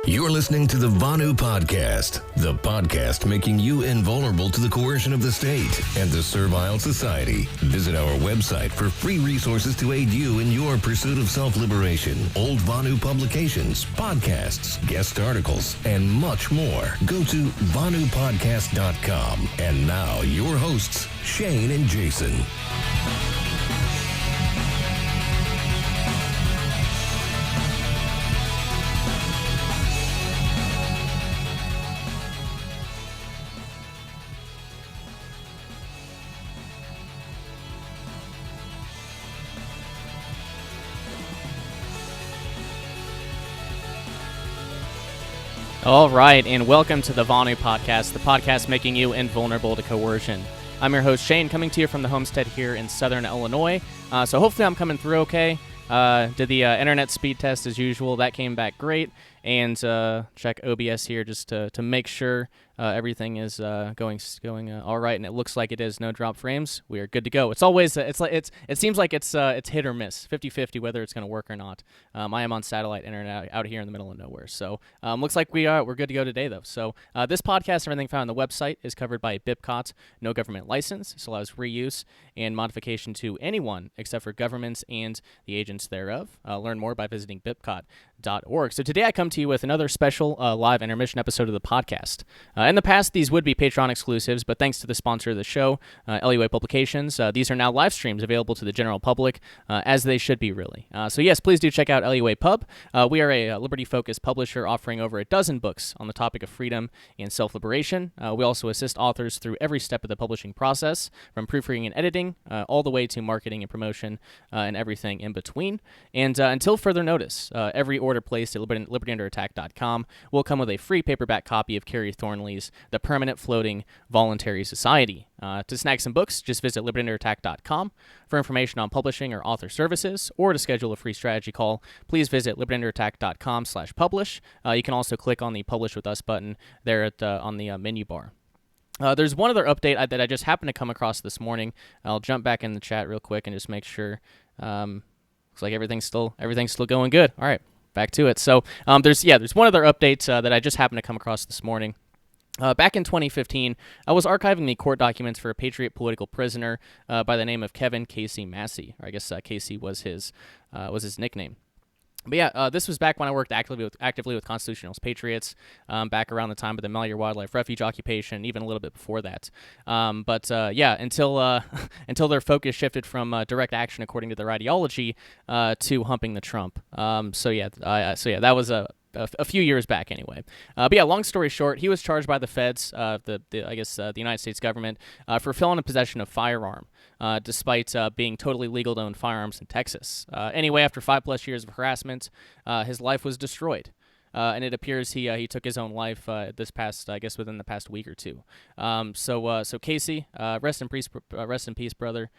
You're listening to the Vonu Podcast, the podcast making you invulnerable to the coercion of the state and the servile society. Visit our website for free resources to aid you in your pursuit of self-liberation, old Vonu publications, podcasts, guest articles, and much more. Go to vonupodcast.com. And now, your hosts, Shane and Jason. All right, and welcome to the Vonu Podcast, the podcast making you invulnerable to coercion. I'm your host, Shane, coming to you from the homestead here in southern Illinois. So hopefully I'm coming through okay. Did the internet speed test as usual. That came back great. And check OBS here just to make sure everything is going all right, and it looks like it is. No drop frames. We are good to go. It's always it seems like it's hit or miss, 50-50 whether it's going to work or not. I am on satellite internet out here in the middle of nowhere, so looks like we're good to go today though. So this podcast, everything found on the website, is covered by BIPCOT, no government license. This allows reuse and modification to anyone except for governments and the agents thereof. Learn more by visiting bipcot.org. So today I come to you with another special live intermission episode of the podcast. In the past, these would be Patreon exclusives, but thanks to the sponsor of the show, LUA Publications, these are now live streams available to the general public, as they should be, really. So yes, please do check out LUA Pub. We are a liberty-focused publisher offering over a dozen books on the topic of freedom and self-liberation. We also assist authors through every step of the publishing process, from proofreading and editing, all the way to marketing and promotion, and everything in between. And until further notice, every order placed at libertyunderattack.com will come with a free paperback copy of Kerry Thornley's The Permanent Floating Voluntary Society. To snag some books, just visit libertyunderattack.com. For information on publishing or author services, or to schedule a free strategy call, please visit libertyunderattack.com/publish. You can also click on the Publish With Us button there on the menu bar. There's one other update that I just happened to come across this morning. I'll jump back in the chat real quick and just make sure. Looks like everything's still going good. All right, back to it. So there's one other update that I just happened to come across this morning. Back in 2015, I was archiving the court documents for a Patriot political prisoner by the name of Kevin Casey Massey, or I guess Casey was his nickname. But yeah, this was back when I worked actively with Constitutionalist Patriots, back around the time of the Malheur Wildlife Refuge occupation, even a little bit before that. Until their focus shifted from direct action according to their ideology to humping the Trump. That was a few years back anyway. Long story short, he was charged by the feds, the United States government, for felon in possession of firearm, despite being totally legal to own firearms in Texas. Anyway, after 5+ years of harassment, his life was destroyed. And it appears he took his own life within the past week or two. So Casey, rest in peace, brother.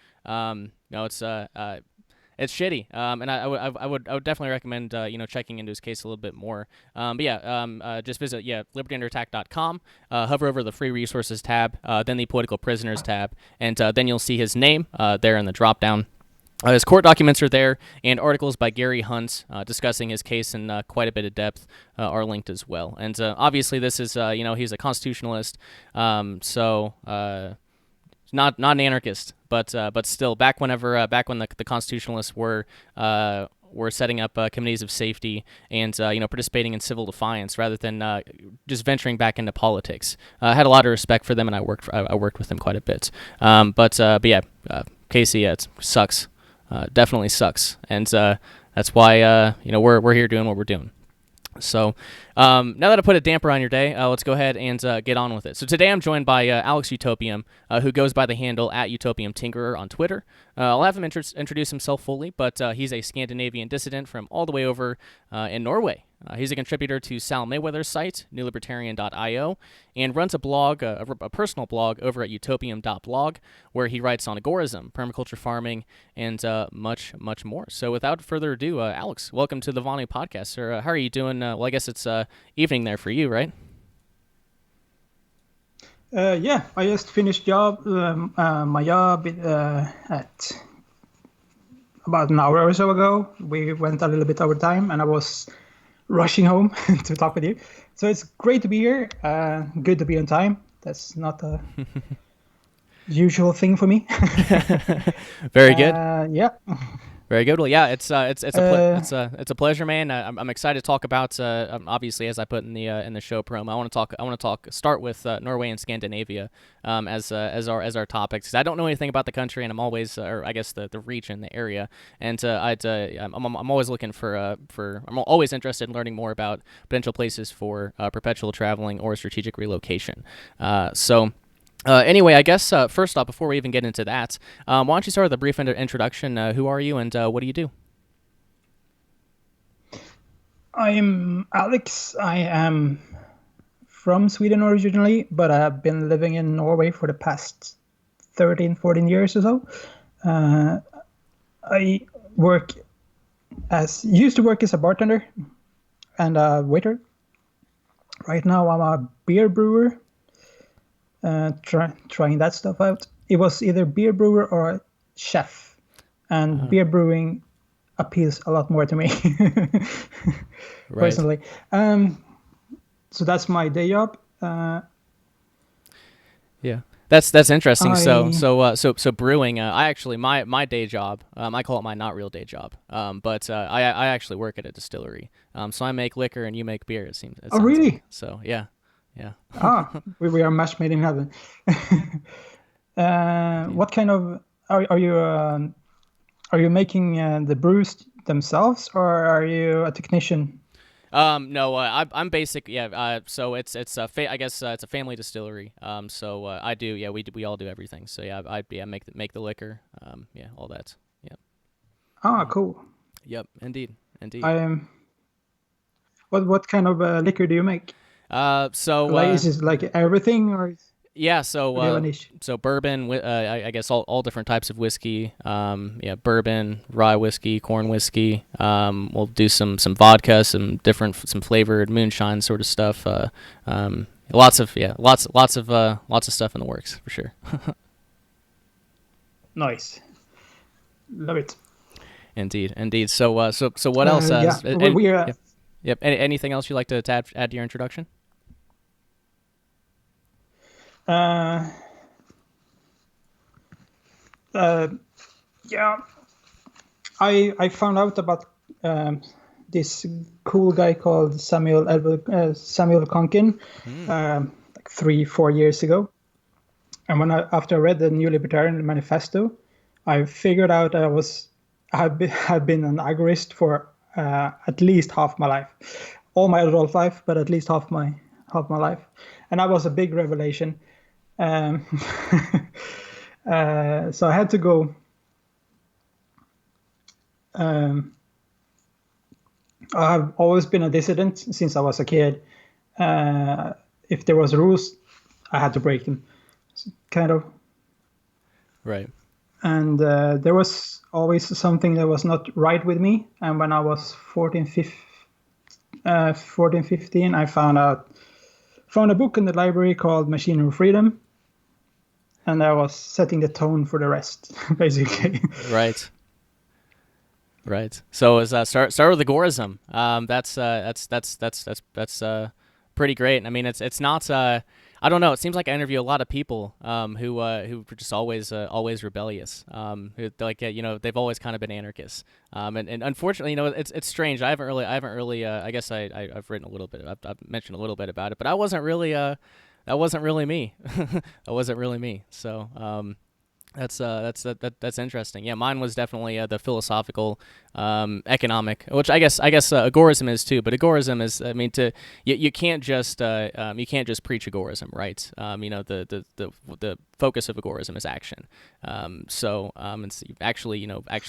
It's shitty, and I would definitely recommend checking into his case a little bit more. Just visit libertyunderattack.com, hover over the free resources tab, then the political prisoners tab, and then you'll see his name there in the drop down. His court documents are there, and articles by Gary Hunt discussing his case in quite a bit of depth are linked as well. And obviously, this is he's a constitutionalist, not an anarchist, but still, back when the constitutionalists were setting up committees of safety and participating in civil defiance rather than just venturing back into politics. I had a lot of respect for them, and I worked with them quite a bit. Casey, it sucks. Definitely sucks, and that's why we're here doing what we're doing. So now that I put a damper on your day, let's go ahead and get on with it. So today I'm joined by Alex Utopium, who goes by the handle @Utopium Tinkerer on Twitter. I'll have him introduce himself fully, but he's a Scandinavian dissident from all the way over in Norway. He's a contributor to Sal Mayweather's site, newlibertarian.io, and runs a blog, a personal blog over at utopium.blog, where he writes on agorism, permaculture farming, and much, much more. So without further ado, Alex, welcome to the Vonu Podcast, sir. How are you doing? I guess it's evening there for you, right? I just finished my job at about an hour or so ago. We went a little bit over time, and I was rushing home to talk with you. So it's great to be here. Good to be on time. That's not a usual thing for me. Very good. Yeah. Very good. Well, yeah, it's a pleasure, man. I'm excited to talk about obviously, as I put in the show promo. I want to start with Norway and Scandinavia as our topics, because I don't know anything about the country, and I'm always or I guess the region, the area, and I'm always looking I'm always interested in learning more about potential places for perpetual traveling or strategic relocation. Anyway, I guess first off, before we even get into that, why don't you start with a brief introduction? Who are you, and what do you do? I'm Alex. I am from Sweden originally, but I have been living in Norway for the past 14 years or so. I used to work as a bartender and a waiter. Right now, I'm a beer brewer. Trying that stuff out. It was either beer brewer or chef, and beer brewing appeals a lot more to me personally. So that's my day job. Yeah, that's interesting. So brewing. I actually my day job. I call it my not real day job. But I actually work at a distillery. So I make liquor and you make beer. It seems. Oh, really? Like. So yeah. Yeah. We are match made in heaven. What kind of are you making the brews themselves, or are you a technician? No, I'm basic. Yeah. So it's I guess it's a family distillery. So I do. Yeah, we all do everything. So yeah, I make the liquor. Yeah, all that. Yeah. Cool. Yep. Indeed. What kind of liquor do you make? Is it like everything, or? Yeah, so bourbon. I guess all different types of whiskey. Bourbon, rye whiskey, corn whiskey. We'll do some vodka, some flavored moonshine sort of stuff. Lots of stuff in the works for sure. Nice, love it. Indeed. So what else? Yep. Anything else you'd like to add to your introduction? Yeah, I found out about this cool guy called Samuel Konkin like 3-4 years ago, and after I read the New Libertarian Manifesto, I figured out I've been an agorist for at least half my life, all my adult life, but at least half my life, and that was a big revelation. So I had to go. I've always been a dissident since I was a kid. If there was rules, I had to break them, kind of. Right. And there was always something that was not right with me. And when I was 14, 15, I found a book in the library called Machine of Freedom. And I was setting the tone for the rest, basically. Right. So start with Agorism. That's pretty great. I mean, it's not. I don't know. It seems like I interview a lot of people who are just always rebellious. Who, like they've always kind of been anarchists. And unfortunately, it's strange. I haven't really. I guess I've written a little bit. I've mentioned a little bit about it, but I wasn't really. That wasn't really me. That wasn't really me. So that's interesting. Yeah, mine was definitely the philosophical, economic, which I guess agorism is too. But agorism is, I mean, you can't just preach agorism, right? The focus of agorism is action. It's actually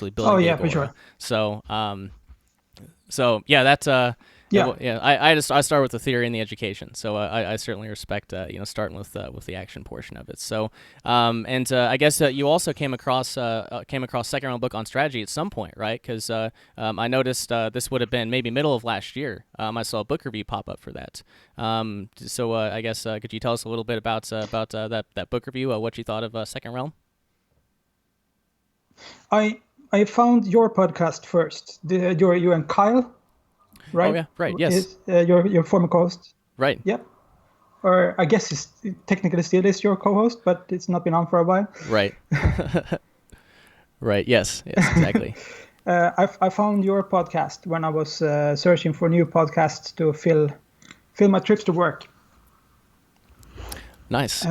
building. Oh yeah, agora. for sure. So yeah, that's. Yeah. I start with the theory and the education, so I certainly respect starting with the action portion of it. So I guess you also came across second round book on strategy at some point, right? Because I noticed this would have been maybe middle of last year. I saw a book review pop up for that. So I guess could you tell us a little bit about that book review? What you thought of Second Realm? I found your podcast first. You and Kyle. right? Oh yeah, right. Yes. Is your former co-host? Right. Yeah. Or I guess it technically still is your co-host, but it's not been on for a while. Right. Right. Yes. Yes. Exactly. I found your podcast when I was searching for new podcasts to fill my trips to work. Nice.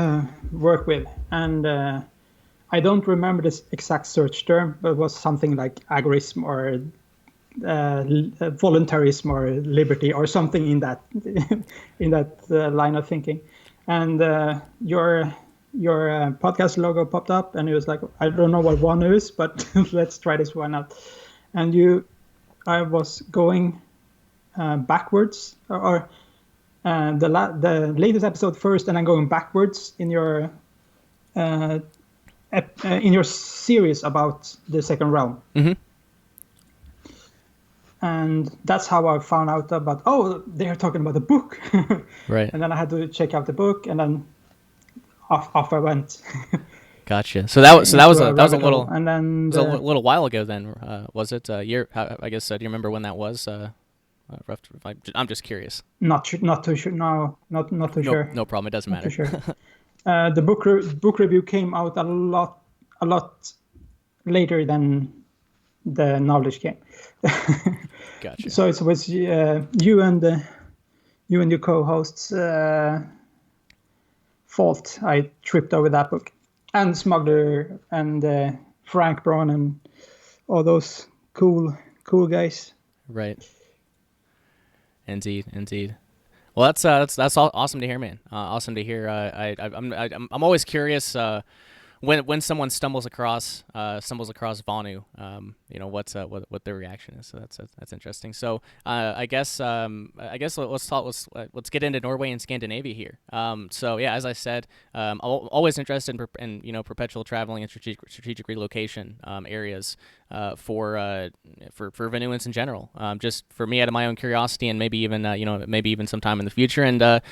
Work with, and I don't remember the exact search term, but it was something like agorism or voluntarism or liberty or something in that line of thinking. And your podcast logo popped up, and it was like, I don't know what Vonu is, but let's try this one out. And I was going backwards, or the latest episode first, and then going backwards in your series about the second realm. Mm-hmm. And that's how I found out about, they're talking about the book. Right. And then I had to check out the book, and then off I went. Gotcha. So that was a little, and then it was a little while ago then, was it? Year? I guess. Do you remember when that was? I'm just curious. Not too sure. No, not too sure. No problem. It doesn't matter. Too sure. The book review came out a lot later than the knowledge came. Gotcha. So it was you and your co-hosts' fault. I tripped over that book, and Smuggler and Frank Braun and all those cool guys. Right. Indeed. Well, that's awesome to hear, man. Awesome to hear. I'm always curious when someone stumbles across Vonu, what their reaction is. So that's interesting. So I guess let's get into Norway and Scandinavia here. So yeah, as I said, I'm always interested in perpetual traveling and strategic relocation areas for Vonuans in general. Just for me, out of my own curiosity, and maybe even sometime in the future. And there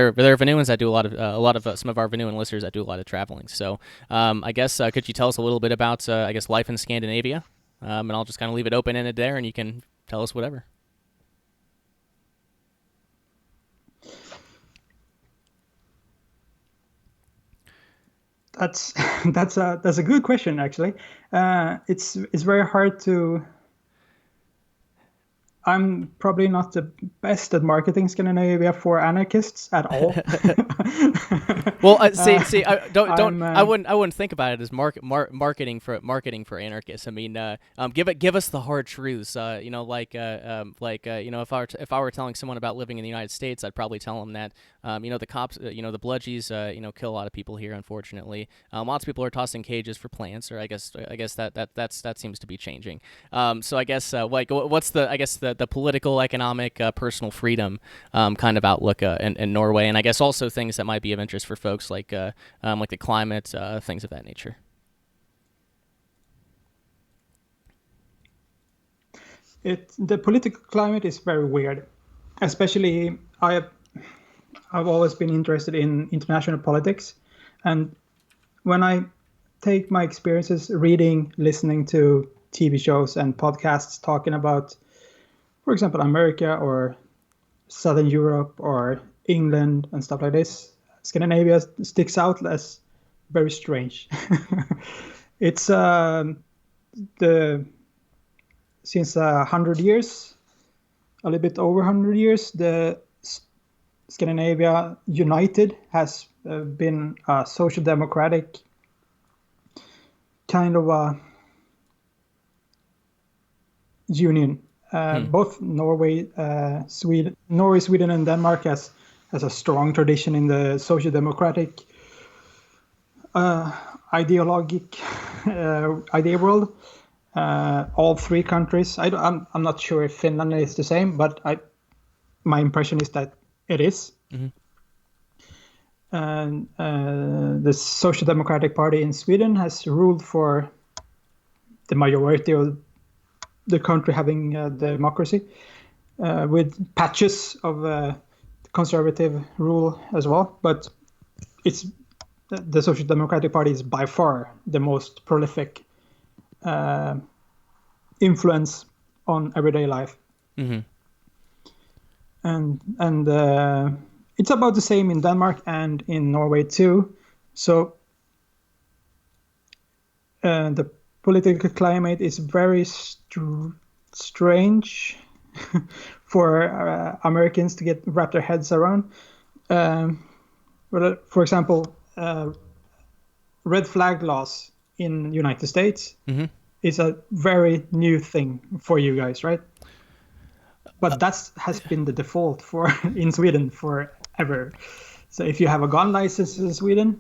are Vonuans that do a lot of some of our Vonuan listeners that do a lot of traveling. So I guess could you tell us a little bit about life in Scandinavia? And I'll just kind of leave it open-ended there, and you can tell us whatever. That's a good question, actually. It's very hard to. I'm probably not the best at marketing Scandinavia for anarchists at all. Well, I wouldn't think about it as marketing for anarchists. I mean, give us the hard truths. If I were telling someone about living in the United States, I'd probably tell them that the cops, the bludgies, kill a lot of people here. Unfortunately, lots of people are tossed in cages for plants, or I guess that seems to be changing. So I guess what's the political, economic, personal freedom kind of outlook in Norway, and I guess also things that might be of interest for folks like the climate, things of that nature. The political climate is very weird. Especially, I've always been interested in international politics, and when I take my experiences reading, listening to TV shows and podcasts talking about, for example, America or Southern Europe or England and stuff like this, Scandinavia sticks out as very strange. It's since 100 years, a little bit over 100 years, the Scandinavia United has been a social democratic kind of a union. Both Norway, Sweden, and Denmark has a strong tradition in the social democratic idea world. All three countries. I'm not sure if Finland is the same, but my impression is that it is. Mm-hmm. And the Social Democratic Party in Sweden has ruled for the majority of the country having democracy, with patches of conservative rule as well. But the Social Democratic Party is by far the most prolific influence on everyday life. Mm-hmm. and it's about the same in Denmark and in Norway too. So the political climate is very strange for Americans to wrap their heads around. For example, red flag laws in the United States is a very new thing for you guys, right? But that has been the default in Sweden forever. So if you have a gun license in Sweden,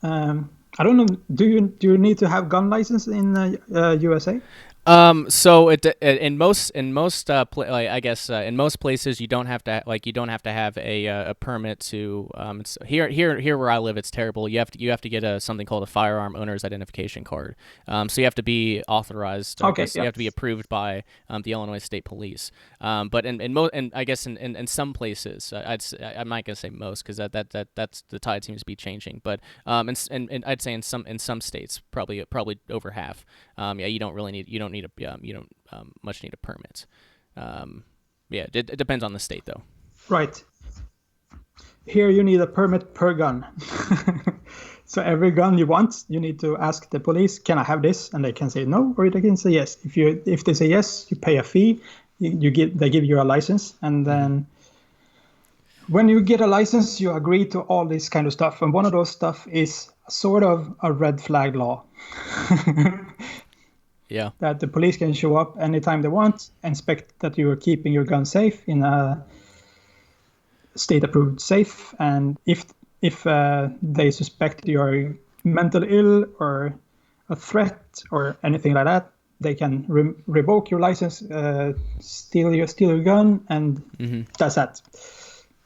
I don't know. Do you need to have gun license in USA? So in most I guess in most places you don't have to have a permit to it's here where I live it's terrible. You have to get something called a firearm owner's identification card. So you have to be authorized. Okay, You have to be approved by the Illinois State Police. But I guess in some places I'm not gonna say most because that's the tide seems to be changing. But and I'd say in some states probably over half. You don't much need a permit. It depends on the state though. Right. Here you need a permit per gun. So every gun you want, you need to ask the police, can I have this? And they can say no, or they can say yes. If they say yes, you pay a fee. They give you a license, and then when you get a license, you agree to all this kind of stuff. And one of those stuff is sort of a red flag law. Yeah. That the police can show up anytime they want, inspect that you are keeping your gun safe in a state-approved safe, and if they suspect you are mentally ill or a threat or anything like that, they can revoke your license, steal your gun, and that's that.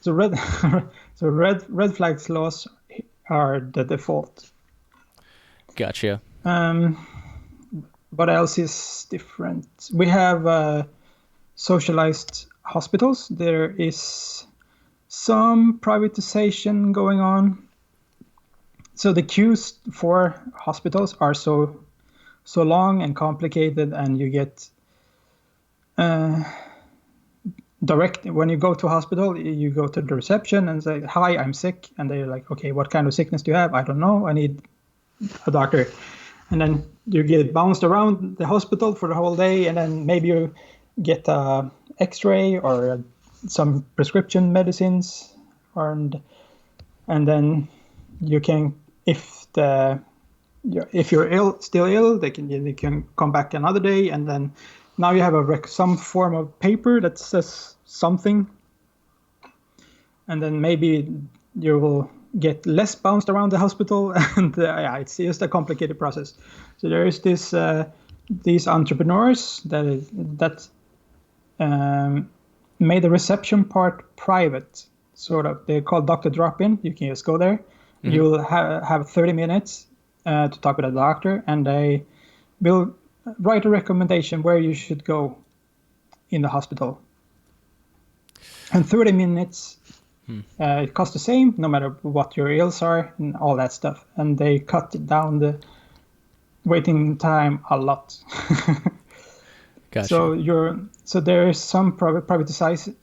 So red flag laws are the default. Gotcha. What else is different? We have socialized hospitals. There is some privatization going on. So the queues for hospitals are so long and complicated, and you get direct when you go to a hospital, you go to the reception and say, "Hi, I'm sick," and they're like, "Okay, what kind of sickness do you have?" "I don't know. I need a doctor." And then you get bounced around the hospital for the whole day, and then maybe you get a X-ray or some prescription medicines, and then you can, if you're still ill, they can come back another day, and then now you have some form of paper that says something, and then maybe you will get less bounced around the hospital, and it's just a complicated process. So there is these entrepreneurs that made the reception part private, sort of. They're called Dr. Drop-In. You can just go there. Mm-hmm. You'll have 30 minutes to talk with a doctor, and they will write a recommendation where you should go in the hospital. And 30 minutes. It costs the same, no matter what your ills are and all that stuff. And they cut down the waiting time a lot. Gotcha. So there is some privatization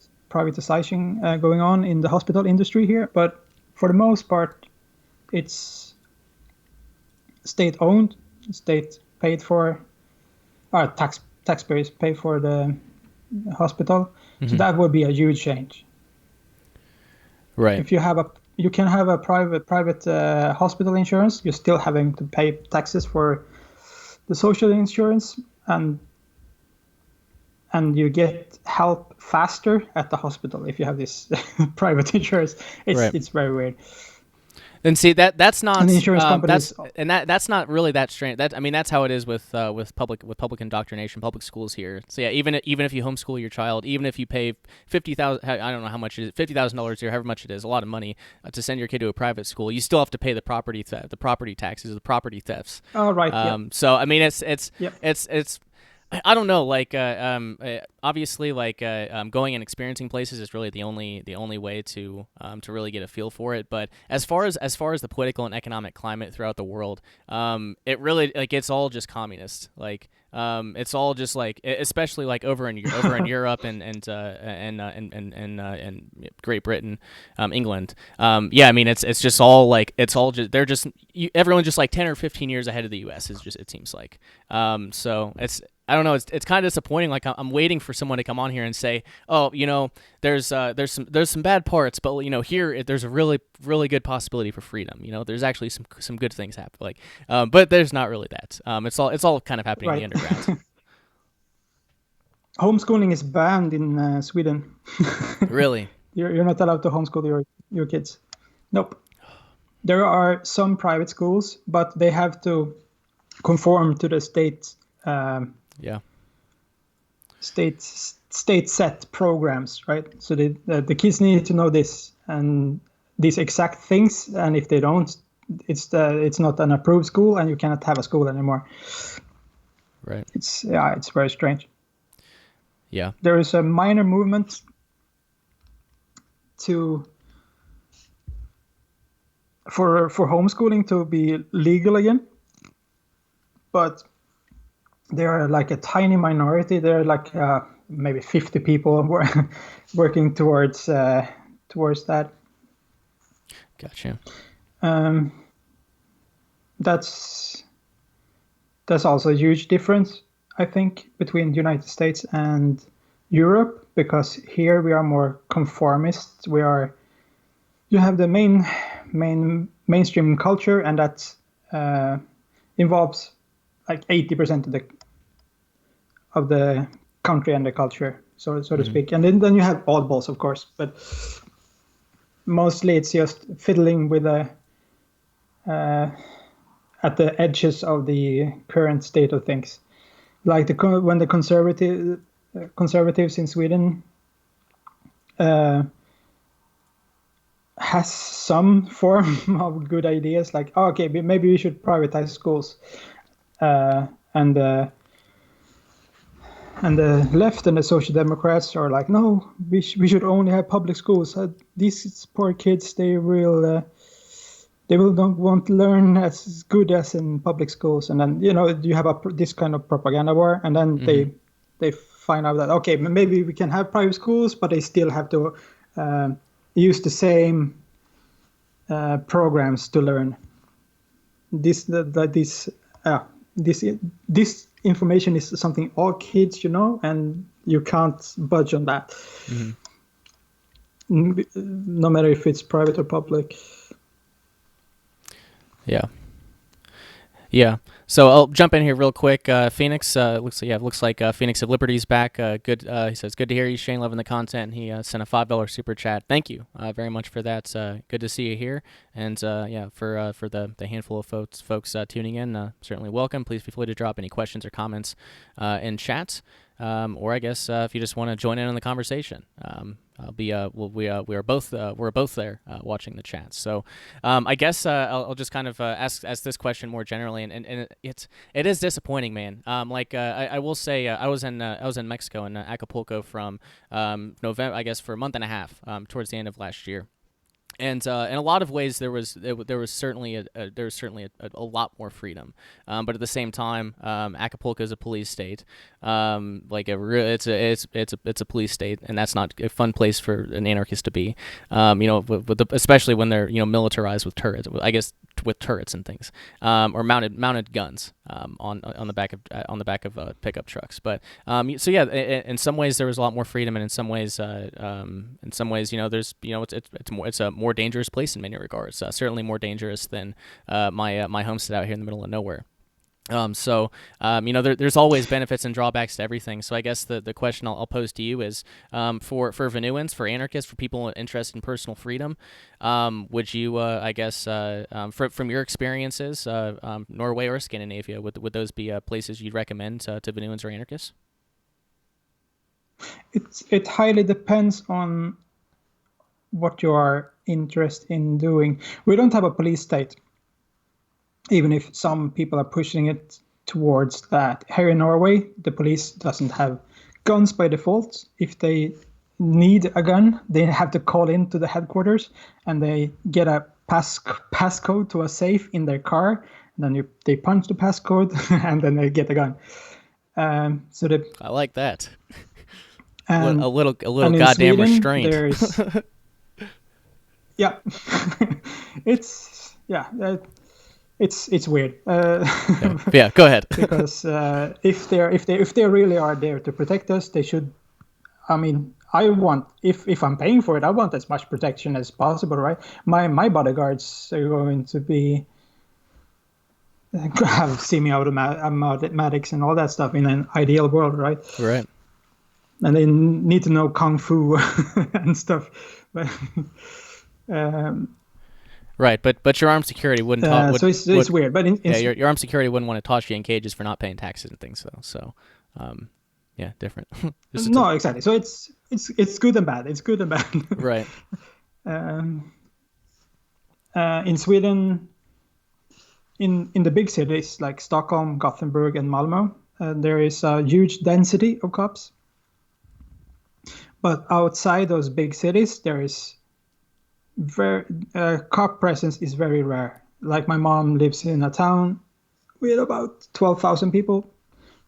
going on in the hospital industry here, but for the most part, it's state-owned, state paid for, taxpayers pay for the hospital. Mm-hmm. So that would be a huge change. Right. If you can have a private hospital insurance, you're still having to pay taxes for the social insurance, and you get help faster at the hospital if you have this private insurance. It's very weird. And see that's not and the insurance companies. That's not really that strange. That's how it is with public indoctrination, public schools here. So yeah, even if you homeschool your child, even if you pay $50,000, I don't know how much it is, $50,000 a year, however much it is, a lot of money to send your kid to a private school, you still have to pay the property taxes, the property thefts. Oh right. So I mean it's I don't know, like obviously, like going and experiencing places is really the only way to really get a feel for it. But as far as the political and economic climate throughout the world, it really, like, it's all just communist. Like it's all just like, especially like over in Europe and Great Britain, England. Yeah, I mean it's just all like, it's all just, they're just everyone's just like 10 or 15 years ahead of the U.S. is just, it seems like. So it's, I don't know. It's kind of disappointing. Like, I'm waiting for someone to come on here and say, "Oh, there's some bad parts, but here there's a really good possibility for freedom. There's actually some good things happen." Like, but there's not really that. It's all kind of happening in the underground. Homeschooling is banned in Sweden. Really? You're not allowed to homeschool your kids. Nope. There are some private schools, but they have to conform to the state. State set programs, right? So the kids need to know this and these exact things, and if they don't, it's not an approved school, and you cannot have a school anymore. Right. It's very strange. Yeah. There is a minor movement for homeschooling to be legal again, but they are like a tiny minority. They're like maybe 50 people working towards that. Gotcha. That's also a huge difference, I think, between the United States and Europe, because here we are more conformist. You have the mainstream culture, and that involves like 80% of the country and the culture, so to speak. And then you have oddballs, of course, but mostly it's just fiddling with at the edges of the current state of things. Like when the conservatives in Sweden has some form of good ideas, like, okay, maybe we should privatize schools, and the left and the Social Democrats are like, no, we should only have public schools. These poor kids, they will not want to learn as good as in public schools. And then you have this kind of propaganda war, and then they find out that, okay, maybe we can have private schools, but they still have to use the same programs to learn. This information is something all kids and you can't budge on that. No matter if it's private or public. Yeah. So I'll jump in here real quick. Phoenix looks like Phoenix of Liberty's back. Good. He says, "Good to hear you, Shane. Loving the content." He sent a $5 super chat. Thank you very much for that. Good to see you here. And for the handful of folks tuning in, certainly welcome. Please feel free to drop any questions or comments in chat. Or I guess if you just want to join in on the conversation, we are both there watching the chat. So I guess I'll just kind of ask this question more generally, and it is disappointing, man. I will say I was in Mexico in Acapulco from November, I guess, for a month and a half towards the end of last year. And in a lot of ways, there was certainly a lot more freedom, but at the same time, Acapulco is a police state. It's a police state, and that's not a fun place for an anarchist to be. Especially when they're militarized with turrets. I guess with turrets and things, or mounted guns on the back of pickup trucks. But in some ways there was a lot more freedom, and in some ways there's it's a more dangerous place in many regards. Certainly more dangerous than my homestead out here in the middle of nowhere. There's always benefits and drawbacks to everything. So I guess the question I'll pose to you is, for Vonuans, for anarchists, for people interested in personal freedom, would you, from your experiences, Norway or Scandinavia, would those be places you'd recommend to Vonuans or anarchists? It highly depends on what you are interested in doing. We don't have a police state, even if some people are pushing it towards that. Here in Norway, the police doesn't have guns by default. If they need a gun, they have to call into the headquarters, and they get a passcode to a safe in their car. And then they punch the passcode, and then they get a gun. I like that. And, a little goddamn Sweden, restraint. There's, yeah, it's weird. Yeah, go ahead. Because if they really are there to protect us, they should. I mean, I want, if I'm paying for it, I want as much protection as possible, right? My bodyguards are going to have semi-automatics and all that stuff in an ideal world, right? Right. And they need to know kung fu and stuff. But, right, but your armed security wouldn't. So it's weird. But your armed security wouldn't want to toss you in cages for not paying taxes and things. So yeah, different. No, exactly. So it's good and bad. It's good and bad. Right. In Sweden, in the big cities like Stockholm, Gothenburg, and Malmö, there is a huge density of cops. But outside those big cities, there is cop presence is very rare. Like my mom lives in a town with about 12,000 people.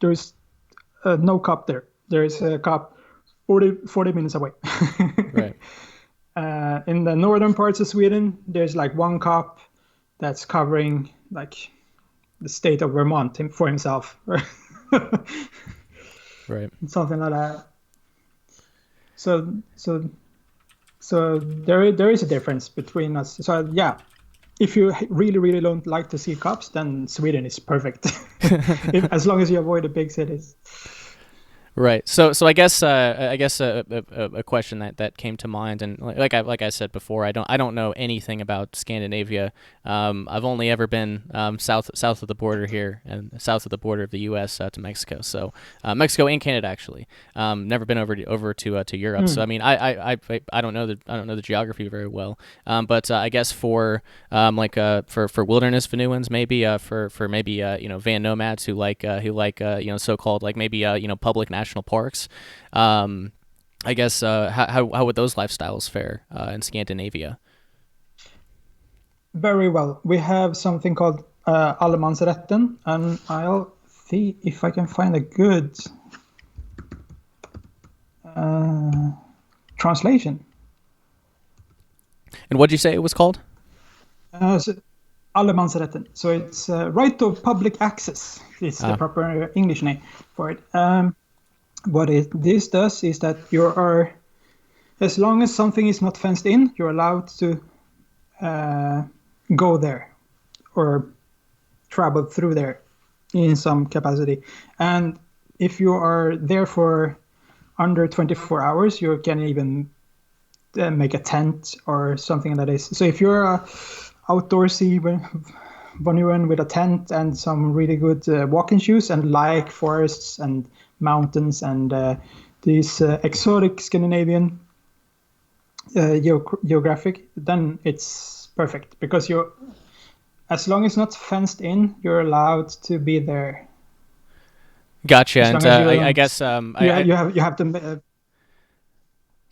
There is no cop there. There is a cop 40 minutes away. Right. In the northern parts of Sweden, there's like one cop that's covering like the state of Vermont for himself. Right. Something like that. So there is a difference between us. So yeah, if you really don't like to see cops, then Sweden is perfect. As long as you avoid the big cities. Right. So I guess a question that came to mind, and like I said before, I don't know anything about Scandinavia. I've only ever been south of the border here and south of the border of the U.S. To Mexico. So Mexico and Canada actually. Never been over to Europe. So I mean I don't know the geography very well. But I guess for wilderness Vonuans, maybe for maybe van nomads who like so-called like maybe public national parks. I guess how would those lifestyles fare in Scandinavia? Very well. We have something called allemansrätten, and I'll see if I can find a good translation. And what'd you say it was called? Allemansrätten. So it's right of public access. It's the proper English name for it. What this does is that you are, as long as something is not fenced in, you're allowed to go there or travel through there in some capacity. And if you are there for under 24 hours, you can even make a tent or something like this. So if you're a outdoorsy Vonuan with a tent and some really good walking shoes and like forests and mountains and these exotic Scandinavian geographic, then it's perfect because as long as not fenced in, you're allowed to be there. Gotcha. And I guess you have to.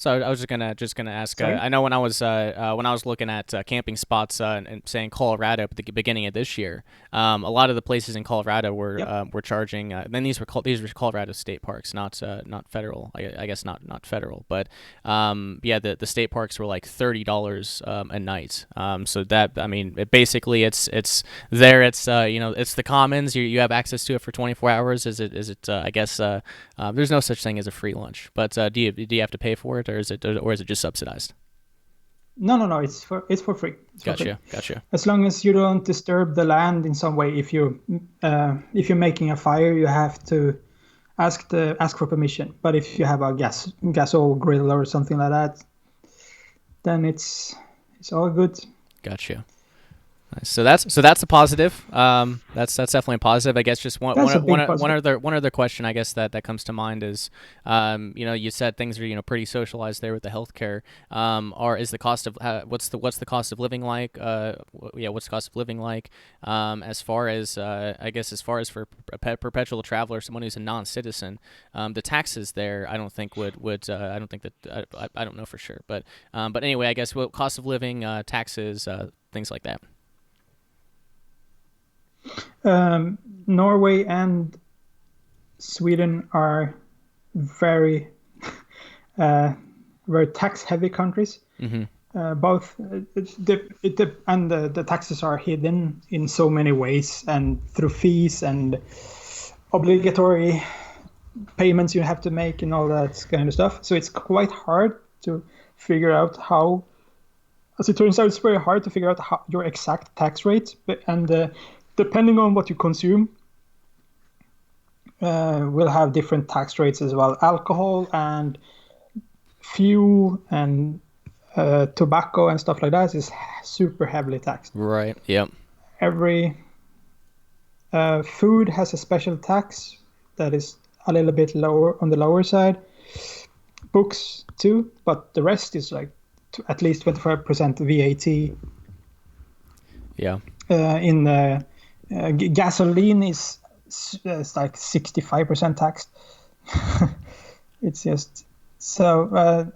So I was just gonna ask. I know when I was looking at camping spots and saying Colorado at the beginning of this year, a lot of the places in Colorado were charging. Then these were Colorado state parks, not federal. I guess not federal, but the state parks were like $30 a night. So that basically it's there. It's it's the commons. You have access to it for 24 hours. Is it? I guess there's no such thing as a free lunch, but do you have to pay for it? Or is it just subsidized? No. It's for free. Gotcha. As long as you don't disturb the land in some way. If you're making a fire, you have to ask for permission. But if you have a gas oil grill or something like that, then it's all good. Gotcha. Nice. So that's a positive. That's definitely a positive. I guess just one other question I guess that comes to mind is, you said things are pretty socialized there with the healthcare. Or is the cost of what's the cost of living like? What's the cost of living like? As far as for a perpetual traveler, someone who's a non-citizen, the taxes there I don't think would I don't think that I don't know for sure, but anyway, I guess what cost of living, taxes, things like that. Norway and Sweden are very, very tax-heavy countries. Mm-hmm. Both, the taxes are hidden in so many ways, and through fees and obligatory payments you have to make and all that kind of stuff. So it's quite hard to figure out how. As it turns out, it's very hard to figure out your exact tax rate, and depending on what you consume, will have different tax rates as well. Alcohol and fuel and tobacco and stuff like that is super heavily taxed. Right. Yep. Every food has a special tax that is a little bit lower on the lower side. Books too, but the rest is like at least 25% VAT. Yeah. In the gasoline is like 65% taxed. It's just so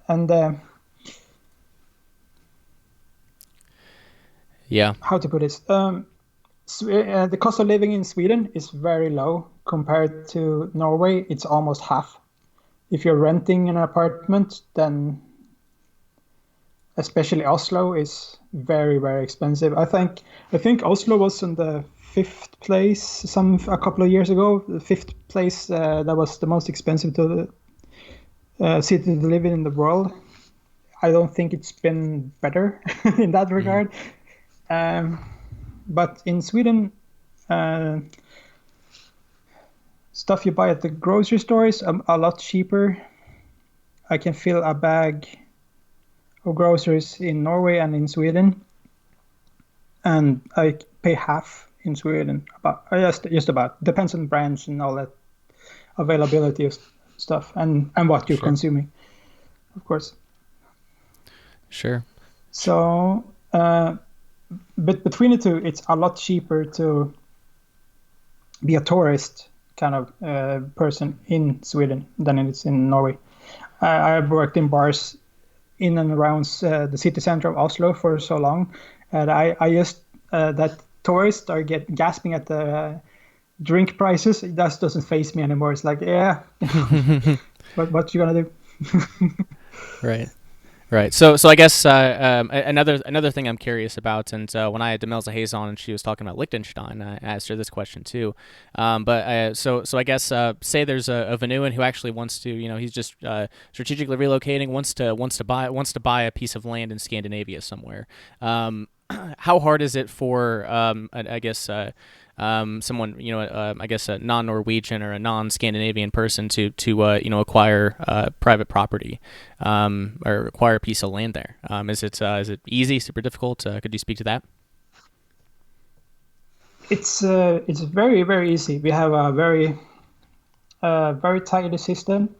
yeah. How to put this? The cost of living in Sweden is very low compared to Norway. It's almost half. If you're renting an apartment, then especially Oslo is very, very expensive. I think Oslo was in the 5th place a couple of years ago. The 5th place, that was the most expensive city to live in the world. I don't think it's been better in that regard. But in Sweden, stuff you buy at the grocery store is a lot cheaper. I can fill a bag of groceries in Norway and in Sweden, and I pay half in Sweden. Just about depends on brands and all that availability of stuff and what you're consuming, of course. Sure. So, but between the two, it's a lot cheaper to be a tourist kind of person in Sweden than it's in Norway. I've worked in bars in and around the city center of Oslo for so long, and I just that tourists are gasping at the drink prices. That doesn't faze me anymore. It's like, yeah, what you gonna do? Right. So I guess another thing I'm curious about, and when I had Demelza Hayes on and she was talking about Liechtenstein, I asked her this question too. So I guess say there's a Vonuan who actually wants to, he's just strategically relocating, wants to buy a piece of land in Scandinavia somewhere. How hard is it for I guess someone, I guess a non-Norwegian or a non-Scandinavian person to acquire private property or acquire a piece of land there? Is it easy, super difficult? Could you speak to that? It's very, very easy. We have a very very tidy system.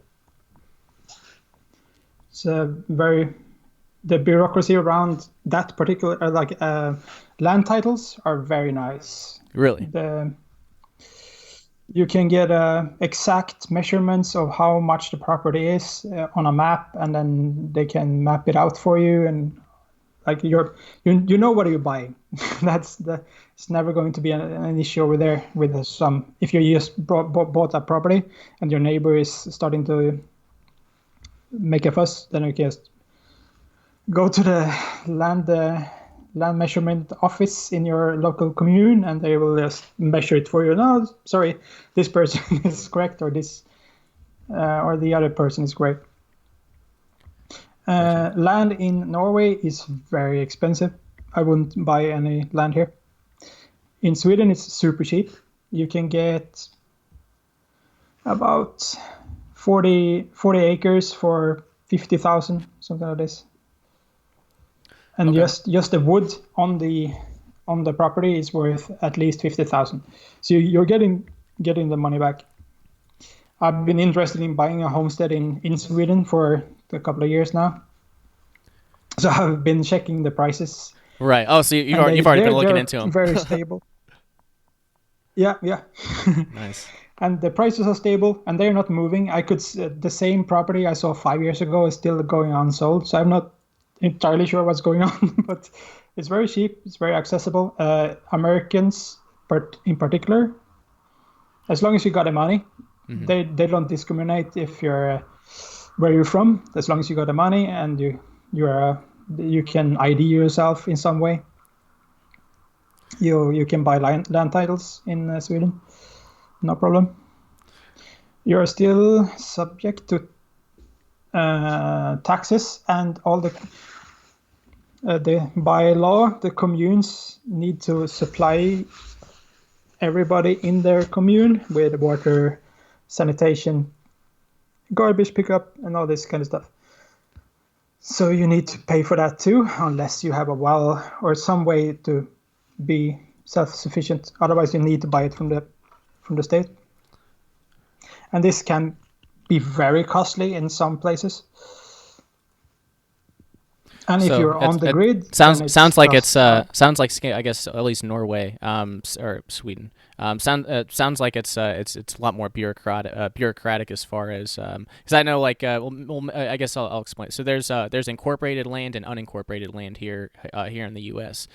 It's the bureaucracy around that particular land titles are very nice. Really? You can get exact measurements of how much the property is on a map, and then they can map it out for you, and like you know what you're buying. It's never going to be an issue over there with some. If you just bought a property and your neighbor is starting to make a fuss, then you can just go to the land measurement office in your local commune, and they will just measure it for you. No, sorry, this person is correct, or this or the other person is correct. Land in Norway is very expensive. I wouldn't buy any land here. In Sweden, it's super cheap. You can get about 40 acres for 50,000, something like this. And just the wood on the on the property is worth at least 50,000. So you're getting the money back. I've been interested in buying a homestead in Sweden for a couple of years now. So I've been checking the prices. Right. Oh, so you've already been looking into them. Very stable. Yeah. Nice. And the prices are stable, and they're not moving. The same property I saw 5 years ago is still going unsold. So I'm not entirely sure what's going on, but it's very cheap. It's very accessible. Americans, in particular, as long as you got the money, they don't discriminate if you're where you're from. As long as you got the money and you can ID yourself in some way, you can buy land titles in Sweden. No problem. You're still subject to taxes and all by law, the communes need to supply everybody in their commune with water, sanitation, garbage pickup, and all this kind of stuff. So you need to pay for that too, unless you have a well or some way to be self-sufficient. Otherwise, you need to buy it from the state. And this can be very costly in some places. And if you're on the grid, sounds like I guess at least Norway or Sweden. Sounds like it's a lot more bureaucratic as far as because I know I guess I'll explain. So there's incorporated land and unincorporated land here in the U.S.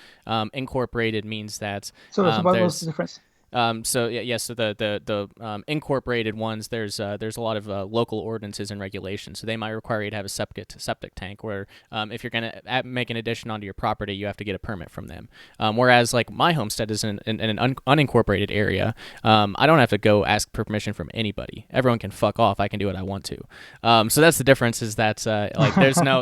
Incorporated means that so what's the difference? So the incorporated ones, there's a lot of local ordinances and regulations. So they might require you to have a septic tank, where if you're going to make an addition onto your property, you have to get a permit from them. Whereas like my homestead is in an unincorporated area, I don't have to go ask permission from anybody. Everyone can fuck off. I can do what I want to. So that's the difference, is that like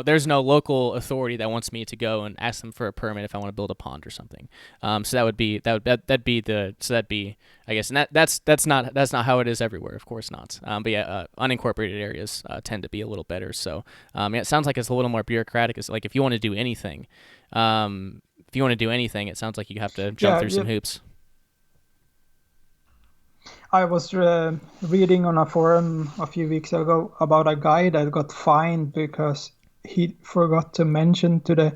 there's no local authority that wants me to go and ask them for a permit if I want to build a pond or something. So that'd be I guess, and that's not how it is everywhere, of course not. But yeah, unincorporated areas tend to be a little better. So yeah, it sounds like it's a little more bureaucratic. It's like if you want to do anything, it sounds like you have to jump through some hoops. I was reading on a forum a few weeks ago about a guy that got fined because he forgot to mention to the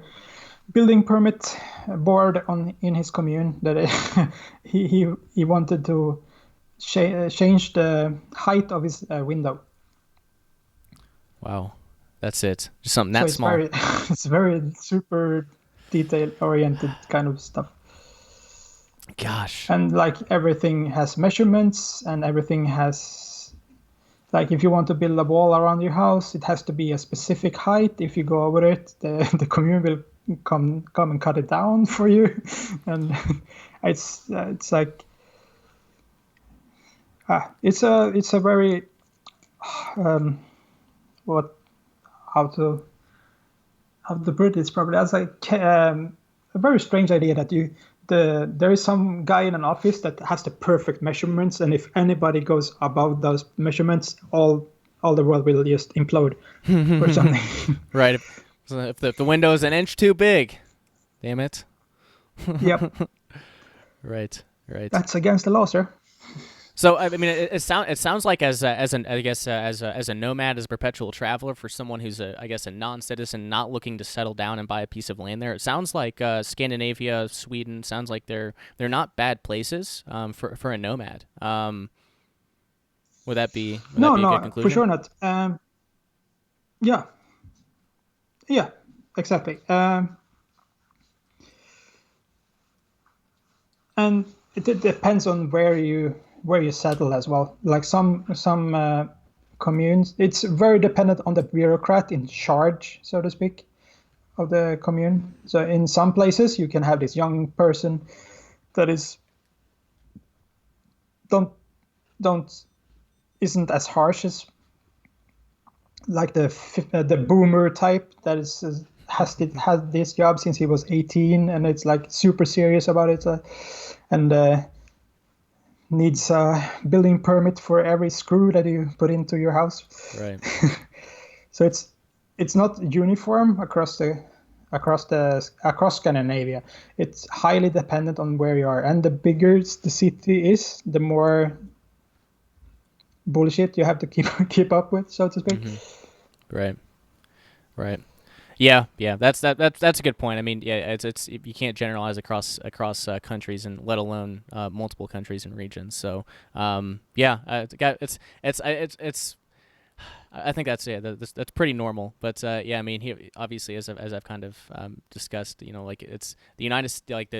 building permit board in his commune that he wanted to change the height of his window. Wow, that's it. Just something that small. It's very super detail oriented kind of stuff. Gosh. And like everything has measurements, and everything has, like if you want to build a wall around your house, it has to be a specific height. If you go over it, the commune will come and cut it down for you. And it's like it's a very how to put it, probably as like a very strange idea that there is some guy in an office that has the perfect measurements, and if anybody goes above those measurements, all the world will just implode or something. Right. If the window is an inch too big, damn it. Yep. Right. That's against the law, sir. So I mean, it sounds like as a nomad, as a perpetual traveler, for someone who's a non-citizen not looking to settle down and buy a piece of land there. It sounds like Scandinavia, Sweden sounds like they're not bad places for a nomad. Would that be a good conclusion? For sure not. Yeah, exactly. And it depends on where you settle as well. Like some communes, it's very dependent on the bureaucrat in charge, so to speak, of the commune. So in some places you can have this young person that isn't as harsh as like the boomer type that has this job since he was 18, and it's like super serious about it, and needs a building permit for every screw that you put into your house. Right. So it's not uniform across across Scandinavia. It's highly dependent on where you are, and the bigger the city is, the more bullshit you have to keep up with, so to speak. Right. Yeah, that's a good point. I mean, yeah, it's you can't generalize across countries, and let alone multiple countries and regions. So, it's I think that's pretty normal. But yeah, I mean, obviously, as I've kind of discussed, like it's the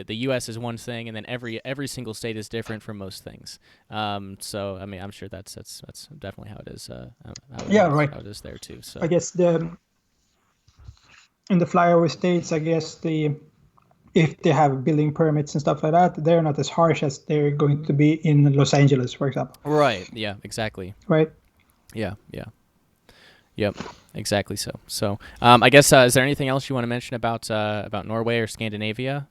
the U.S. is one thing, and then every single state is different from most things. So I mean, I'm sure that's definitely how it is. Right. How it is there too. So I guess in the flyover states, I guess if they have building permits and stuff like that, they're not as harsh as they're going to be in Los Angeles, for example. Right. Yeah. Exactly. Right. Yeah. Yep, exactly. So, I guess is there anything else you want to mention about Norway or Scandinavia?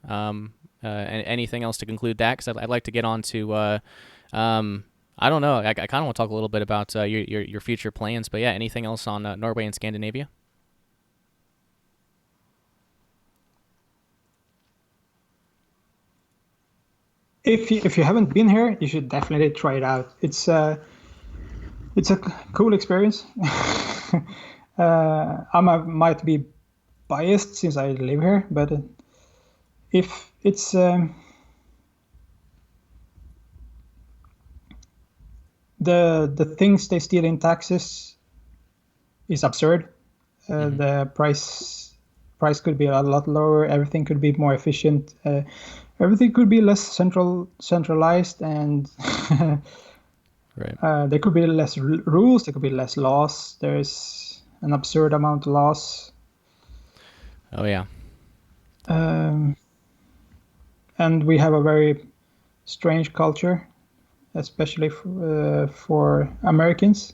Anything else to conclude that? Because I'd like to get on to I don't know. I kind of want to talk a little bit about your future plans. But yeah, anything else on Norway and Scandinavia? If you haven't been here, you should definitely try it out. It's a cool experience. Might be biased since I live here, but if it's the things they steal in taxes is absurd. The price could be a lot lower. Everything could be more efficient. Everything could be less centralized, and right. There could be less rules. There could be less laws. There's an absurd amount of laws. Oh yeah. And we have a very strange culture, especially for Americans.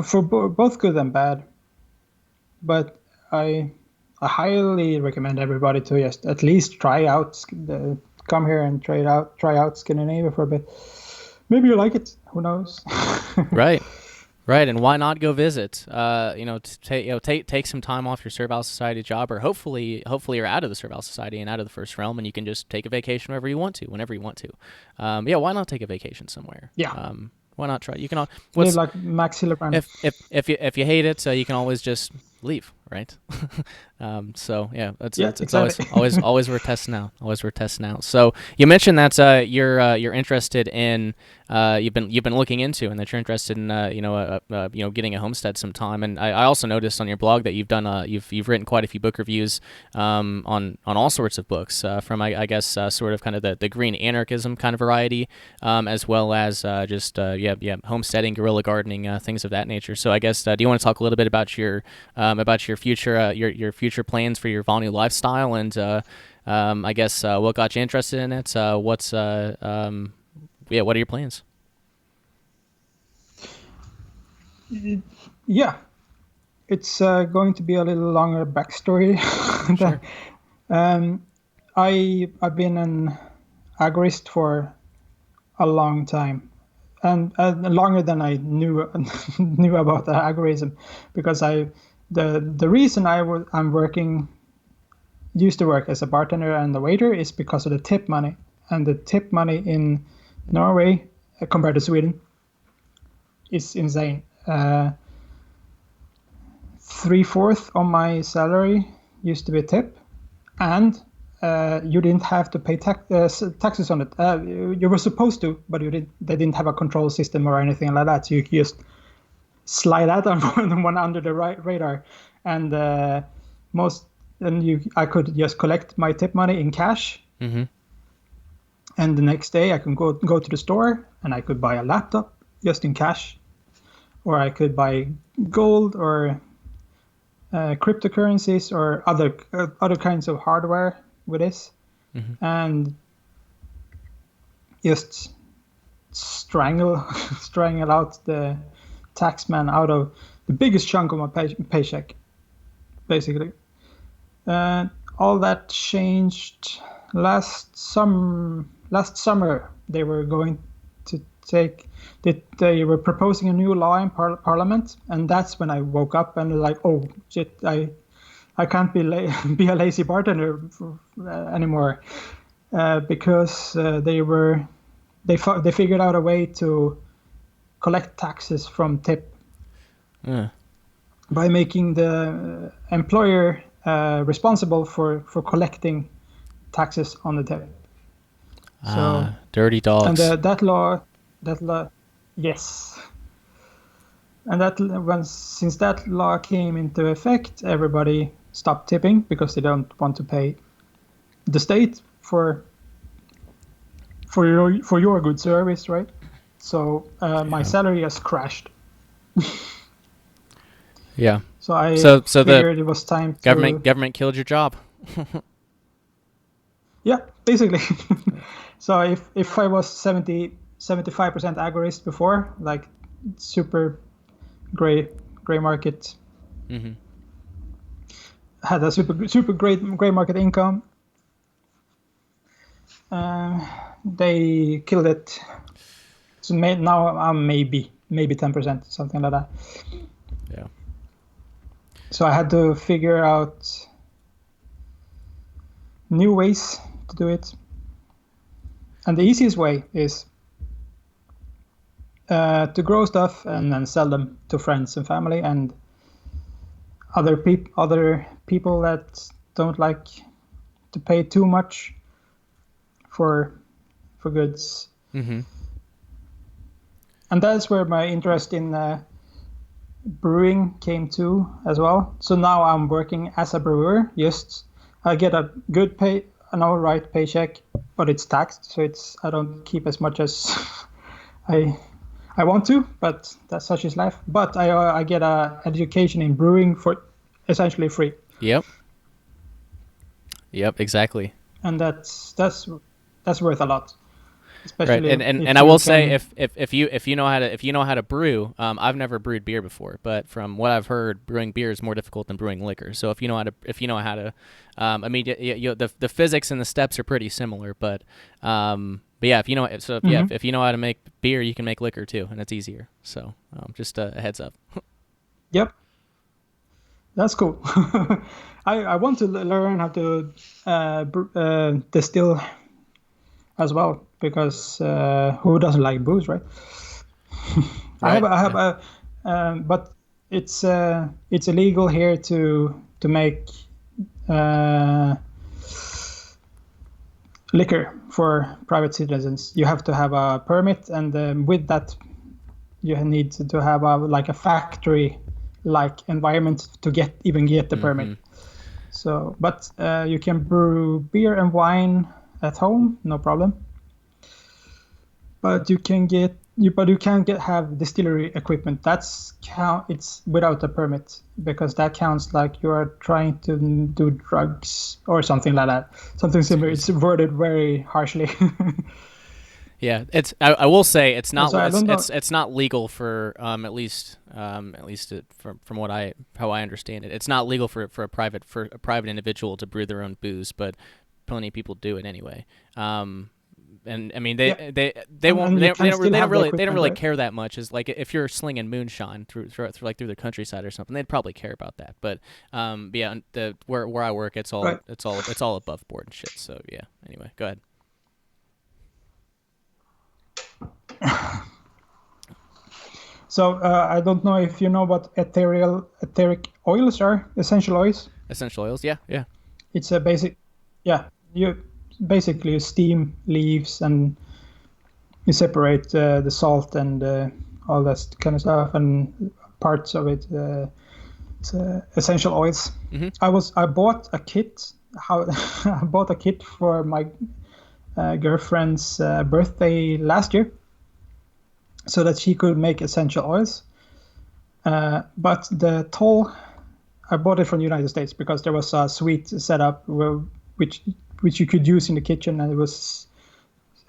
For both good and bad. But I highly recommend everybody to just at least try out, come here and try out Scandinavia for a bit. Maybe you like it. Who knows? Right, and why not go visit? Take some time off your Servile Society job, or hopefully you're out of the Servile Society and out of the First Realm, and you can just take a vacation wherever you want to, whenever you want to. Why not take a vacation somewhere? Yeah. Why not try? You can. Like Max Hillerbrand. If you hate it, you can always just leave, right? So yeah, it's exactly. always worth testing out. Always worth testing out. So you mentioned that you're interested in you've been looking into, and that you're interested in getting a homestead sometime. And I also noticed on your blog that you've written quite a few book reviews on all sorts of books from I guess sort of kind of the green anarchism kind of variety, as well as just homesteading, guerrilla gardening, things of that nature. So I guess do you want to talk a little bit about your future your future plans for your Vonu lifestyle, and I guess what got you interested in it? What are your plans? Yeah, it's going to be a little longer backstory. Sure. I've been an agorist for a long time, and longer than I knew about the agorism, because the reason used to work as a bartender and a waiter is because of the tip money, and the tip money in Norway compared to Sweden is insane. 3/4 of my salary used to be a tip, and you didn't have to pay taxes on it. You were supposed to, but they didn't have a control system or anything like that. So you just slide that on one under the radar, and I could just collect my tip money in cash. Mm-hmm. And the next day I can go to the store and I could buy a laptop just in cash, or I could buy gold or cryptocurrencies or other kinds of hardware with this, mm-hmm. and just strangle out the taxman out of the biggest chunk of my paycheck, basically. All that changed last summer. They were going to they were proposing a new law in Parliament, and that's when I woke up and like, oh shit, I I can't be a lazy bartender anymore because they figured out a way to collect taxes from tip by making the employer responsible for collecting taxes on the tip. So dirty dogs. And that law, yes. And since that law came into effect, everybody stopped tipping because they don't want to pay the state for your good service, right? So my salary has crashed. Yeah. So I figured it was time to... Government killed your job. Yeah, basically. So if I was 75% agorist before, like super gray market, had a super great gray market income, they killed it. So now I'm maybe 10%, something like that. Yeah. So I had to figure out new ways to do it. And the easiest way is to grow stuff and then sell them to friends and family and other people that don't like to pay too much for goods. Mm-hmm. And that's where my interest in brewing came to as well. So now I'm working as a brewer. I get a good an all right paycheck, but it's taxed, so I don't keep as much as I want to, but that's such is life. But I get a education in brewing for essentially free. Yep, exactly. And that's worth a lot. Especially right, and I will say if you know how to brew, I've never brewed beer before, but from what I've heard, brewing beer is more difficult than brewing liquor. So if you know how to, I mean, the physics and the steps are pretty similar, but yeah, if you know how to make beer, you can make liquor too, and it's easier. So just a heads up. Yep, that's cool. I want to learn how to distill as well, because who doesn't like booze, right? Right. I have but it's illegal here to make liquor for private citizens. You have to have a permit, and with that, you need to have a factory-like environment to get the permit. So, but you can brew beer and wine at home, no problem. But you can't have distillery equipment. It's without a permit, because that counts like you are trying to do drugs or something like that. Something similar. It's worded very harshly. Yeah, I will say it's not. So it's not legal for at least from how I understand it. It's not legal for a private individual to brew their own booze, but plenty of people do it anyway. And I mean they don't really care that much. Is like if you're slinging moonshine through the countryside or something, they'd probably care about that. But yeah, where I work, it's all above board and shit. So yeah. Anyway, go ahead. So I don't know if you know what etheric oils are. Essential oils. Essential oils, yeah. It's a basic, you basically steam leaves and you separate the salt and all that kind of stuff, and parts of it. It's essential oils. Mm-hmm. I bought a kit. I bought a kit for my girlfriend's birthday last year, so that she could make essential oils. But the toll, I bought it from the United States because there was a suite set up which you could use in the kitchen, and it was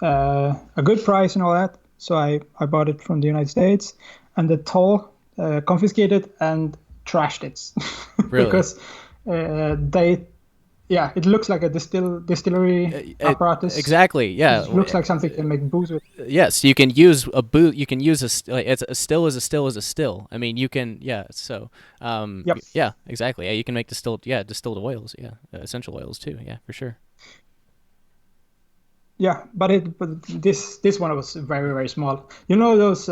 a good price and all that. So I bought it from the United States, and the toll confiscated and trashed it. Really? Because Yeah, it looks like a distillery apparatus. Exactly. Yeah. It looks like something you can make booze with. Yes, you can use a boot. You can use it's a still is a still is a still. I mean, you can. Yeah. So. Yep. Yeah. Exactly. Yeah. You can make distilled oils. Yeah. Essential oils too. Yeah. For sure. Yeah, but this one was very, very small. You know those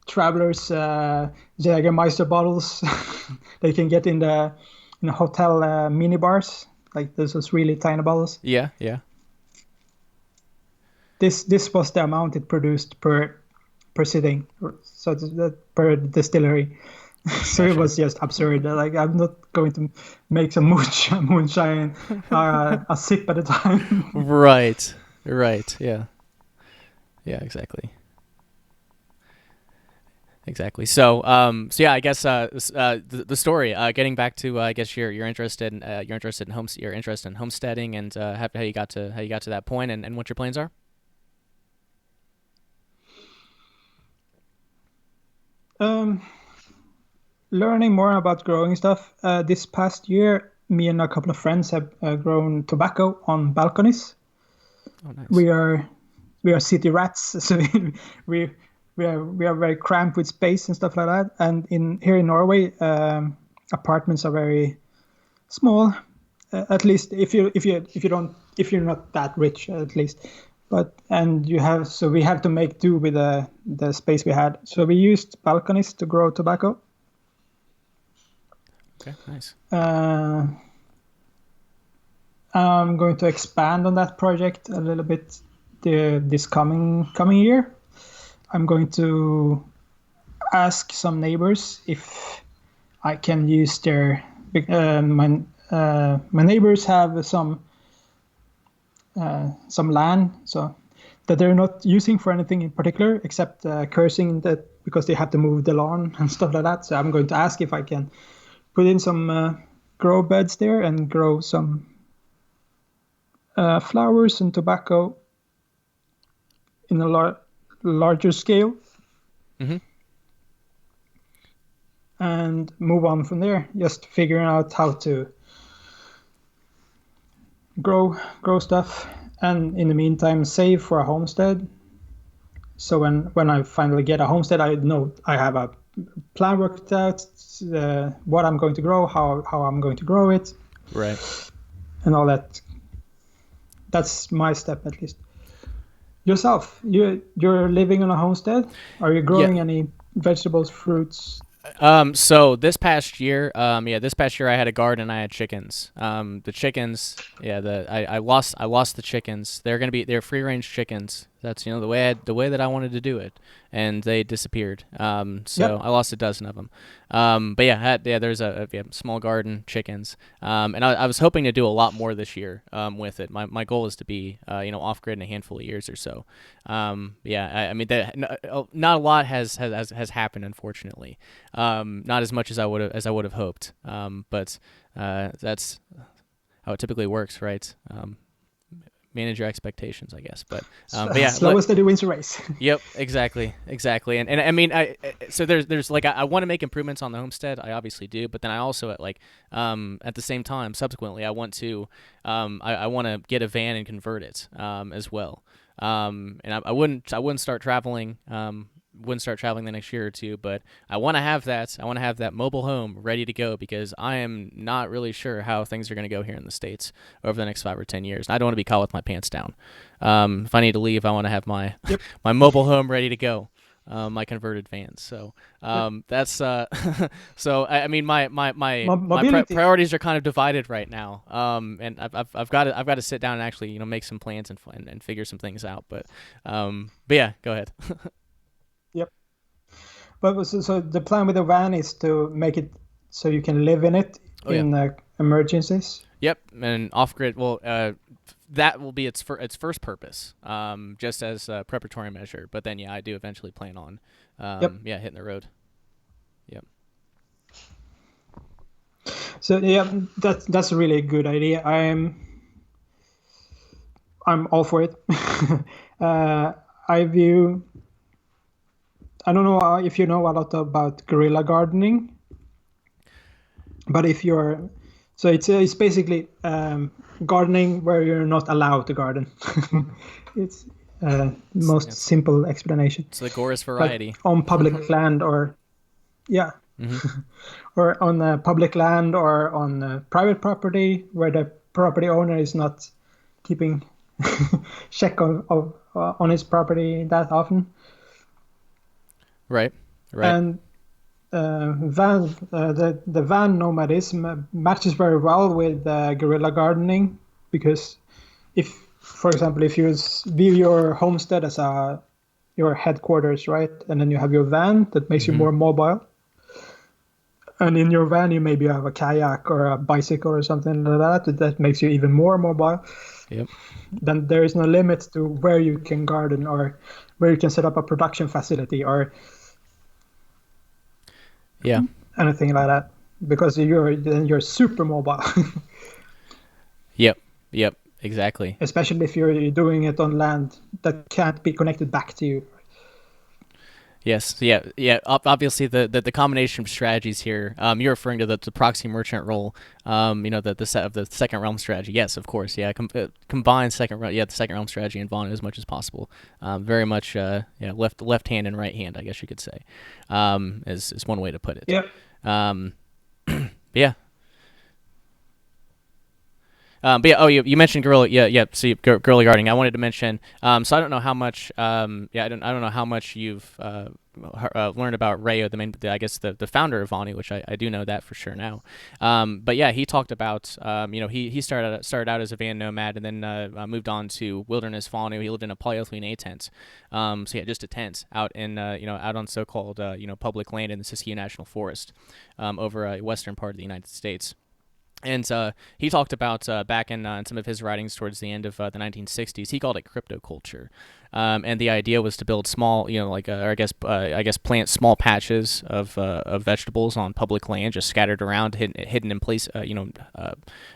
travelers Jägermeister bottles they can get in the hotel mini bars, like those really tiny bottles. Yeah. Yeah. This was the amount it produced per sitting, so per distillery. So it was just absurd. Like, I'm not going to make some moonshine a sip at a time. Right. Right. Yeah. Yeah. Exactly. Exactly. So, yeah, I guess the story. Getting back to, I guess you're interested in homesteading, and how you got to that point, and what your plans are. Learning more about growing stuff. This past year, me and a couple of friends have grown tobacco on balconies. Oh, nice. We are city rats, so we are very cramped with space and stuff like that. And here in Norway, apartments are very small. At least if you're not that rich, at least. So we have to make do with the space we had. So we used balconies to grow tobacco. Okay, nice. I'm going to expand on that project a little bit this coming year. I'm going to ask some neighbors if I can use their. My neighbors have some land, so that they're not using for anything in particular except cursing that because they have to move the lawn and stuff like that. So I'm going to ask if I can put in some grow beds there and grow some flowers and tobacco in a larger scale. Mm-hmm. And move on from there, just figuring out how to grow stuff, and in the meantime save for a homestead. So when I finally get a homestead, I know I have a plan worked out, what I'm going to grow, how I'm going to grow it, right, and all that. That's my step, at least. Yourself, you're living on a homestead. Are you growing any vegetables, fruits? So this past year, I had a garden. I had chickens. The chickens, I lost the chickens. They're free range chickens. That's the way that I wanted to do it, and they disappeared. So I lost a dozen of them. But there's a small garden, chickens. And I was hoping to do a lot more this year. With it, my goal is to be off grid in a handful of years or so. I mean not a lot has happened, unfortunately. Not as much as I would have hoped. But that's how it typically works, right? Manage your expectations, I guess. But slow and steady wins the race. Yep, exactly. And I mean, so there's like I want to make improvements on the homestead. I obviously do, but then I also at the same time, subsequently, I want to I want to get a van and convert it as well. And I wouldn't start traveling. Wouldn't start traveling the next year or two, but I want to have that. I want to have that mobile home ready to go, because I am not really sure how things are going to go here in the States over the next 5 or 10 years. I don't want to be caught with my pants down. If I need to leave, I want to have my my mobile home ready to go, my converted van. So that's so I mean my priorities are kind of divided right now. And I've got to sit down and actually make some plans and figure some things out. But yeah, go ahead. Yep. But so the plan with the van is to make it so you can live in it in emergencies. Yep, and off grid. Well, that will be its first purpose, just as a preparatory measure. But then, I do eventually plan on, hitting the road. Yep. So that's a really good idea. I'm all for it. I don't know if you know a lot about guerrilla gardening, but if you're So it's basically gardening where you're not allowed to garden. It's most simple explanation. It's the Agorist variety. Like on public land or or on public land or on private property where the property owner is not keeping check on his property that often. Right. And the van nomadism matches very well with guerrilla gardening, because if, for example, if you view your homestead as your headquarters, right, and then you have your van that makes you more mobile, and in your van you maybe have a kayak or a bicycle or something like that makes you even more mobile. Yep. Then there is no limit to where you can garden or where you can set up a production facility or anything like that, because you're super mobile. Yep, exactly. Especially if you're doing it on land that can't be connected back to you. Yes, yeah. Obviously, the combination of strategies here. You're referring to the proxy merchant role. The set of the second realm strategy. Yes, of course. Yeah, combine the second realm strategy and Vonu as much as possible. Very much, left hand and right hand, I guess you could say, is one way to put it. Yeah. Yeah. You mentioned guerrilla. So guerrilla gardening. I wanted to mention. So I don't know how much. I don't know how much you've learned about Rayo, the founder of Vonu, which I do know that for sure now. But yeah, he talked about. He started out as a van nomad and then moved on to wilderness Vonu. He lived in a polyethylene A tent. Just a tent out in out on so-called public land in the Siskiyou National Forest, over a western part of the United States. And he talked about back in some of his writings towards the end of the 1960s, he called it cryptoculture. And the idea was to build small, plant small patches of vegetables on public land, just scattered around, hidden in place, in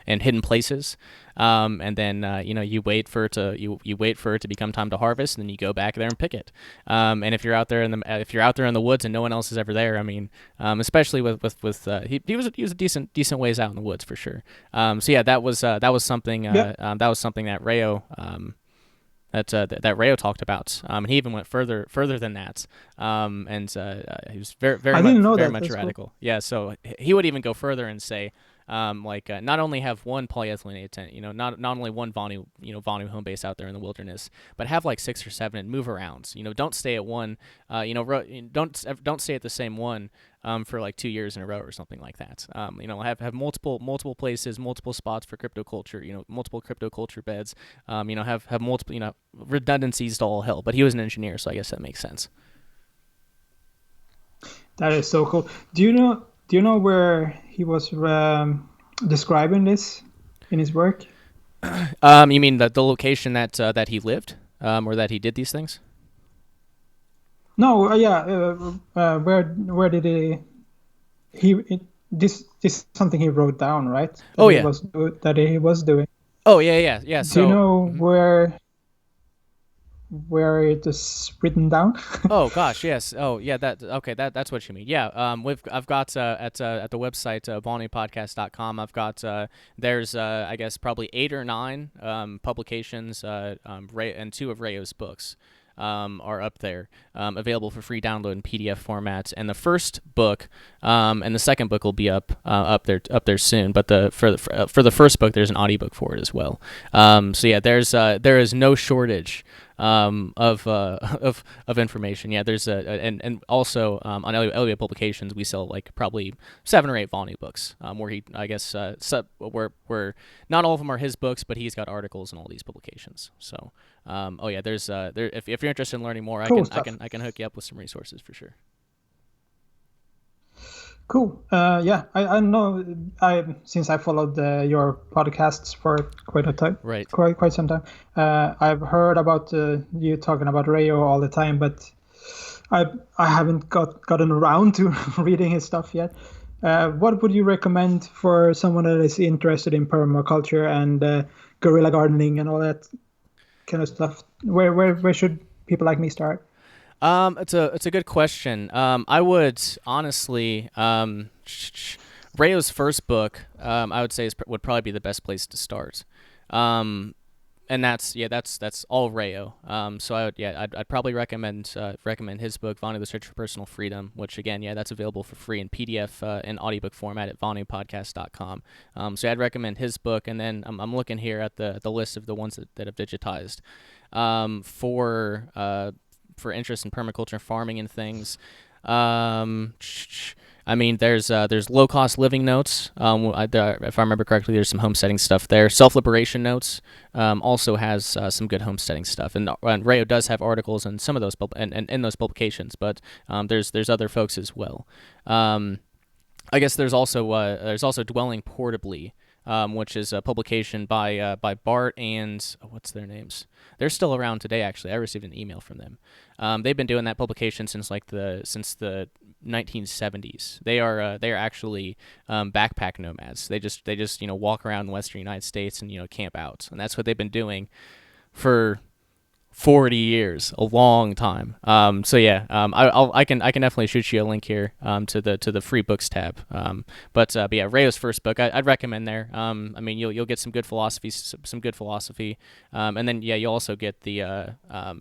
hidden places. And then you wait for it to become time to harvest, and then you go back there and pick it. And if you're out there in the woods and no one else is ever there, I mean, especially he was a decent ways out in the woods for sure. That was something that Rayo that Rayo talked about, and he even went further than that. He was very much radical. Cool. Yeah, so he would even go further and say, not only have one polyethylene A tent, not only one Vonu home base out there in the wilderness, but have like 6 or 7 and move around. Don't stay at one, don't stay at the same one for like 2 years in a row or something like that. Have multiple places, multiple spots for cryptoculture, multiple cryptoculture beds. Have multiple, redundancies to all hell. But he was an engineer, so I guess that makes sense. That is so cool. Do you know where he was describing this in his work? You mean the location that he lived, or that he did these things? No, where did this is something he wrote down, right? That he was doing. Oh yeah. Do you know where it is written down? Oh gosh, yes. Oh yeah, that's what you mean. Yeah, I've got at the website vonupodcast.com. I've got there's I guess probably 8 or 9 publications, and 2 of Rayo's books are up there, available for free download in PDF formats. And the first book and the second book will be up there soon. But for the first book, there's an audiobook for it as well. There is no shortage of information. Yeah, there's and also on Elliott Publications we sell like probably 7 or 8 Vonu books, where he where not all of them are his books, but he's got articles in all these publications. So there's if you're interested in learning more, I can hook you up with some resources for sure. Cool. I know. Since I followed your podcasts for quite a time, right? Quite some time. I've heard about you talking about Rayo all the time, but I haven't gotten around to reading his stuff yet. What would you recommend for someone that is interested in permaculture and guerrilla gardening and all that kind of stuff? Where should people like me start? It's a good question. I would honestly Rayo's first book, I would say, would probably be the best place to start. And that's all Rayo. So I'd probably recommend his book, Vonu: The Search for Personal Freedom, which again, that's available for free in PDF and audiobook format at vonupodcast.com. So I'd recommend his book, and then I'm looking here at the list of the ones that have digitized. For interest in permaculture farming and things. I mean, there's low cost living notes. If I remember correctly, there's some homesteading stuff there. Self liberation notes also has some good homesteading stuff, and Rayo does have articles in some of those in those publications, but there's other folks as well. I guess there's also Dwelling Portably, which is a publication by Bart and what's their names? They're still around today. Actually, I received an email from them. They've been doing that publication since the 1970s. They are actually backpack nomads. They just walk around the Western United States and camp out, and that's what they've been doing for 40 years, a long time. I can definitely shoot you a link here to the free books tab. But Rayo's first book, I'd recommend there. I mean, you'll get some good philosophy, and then you'll also get the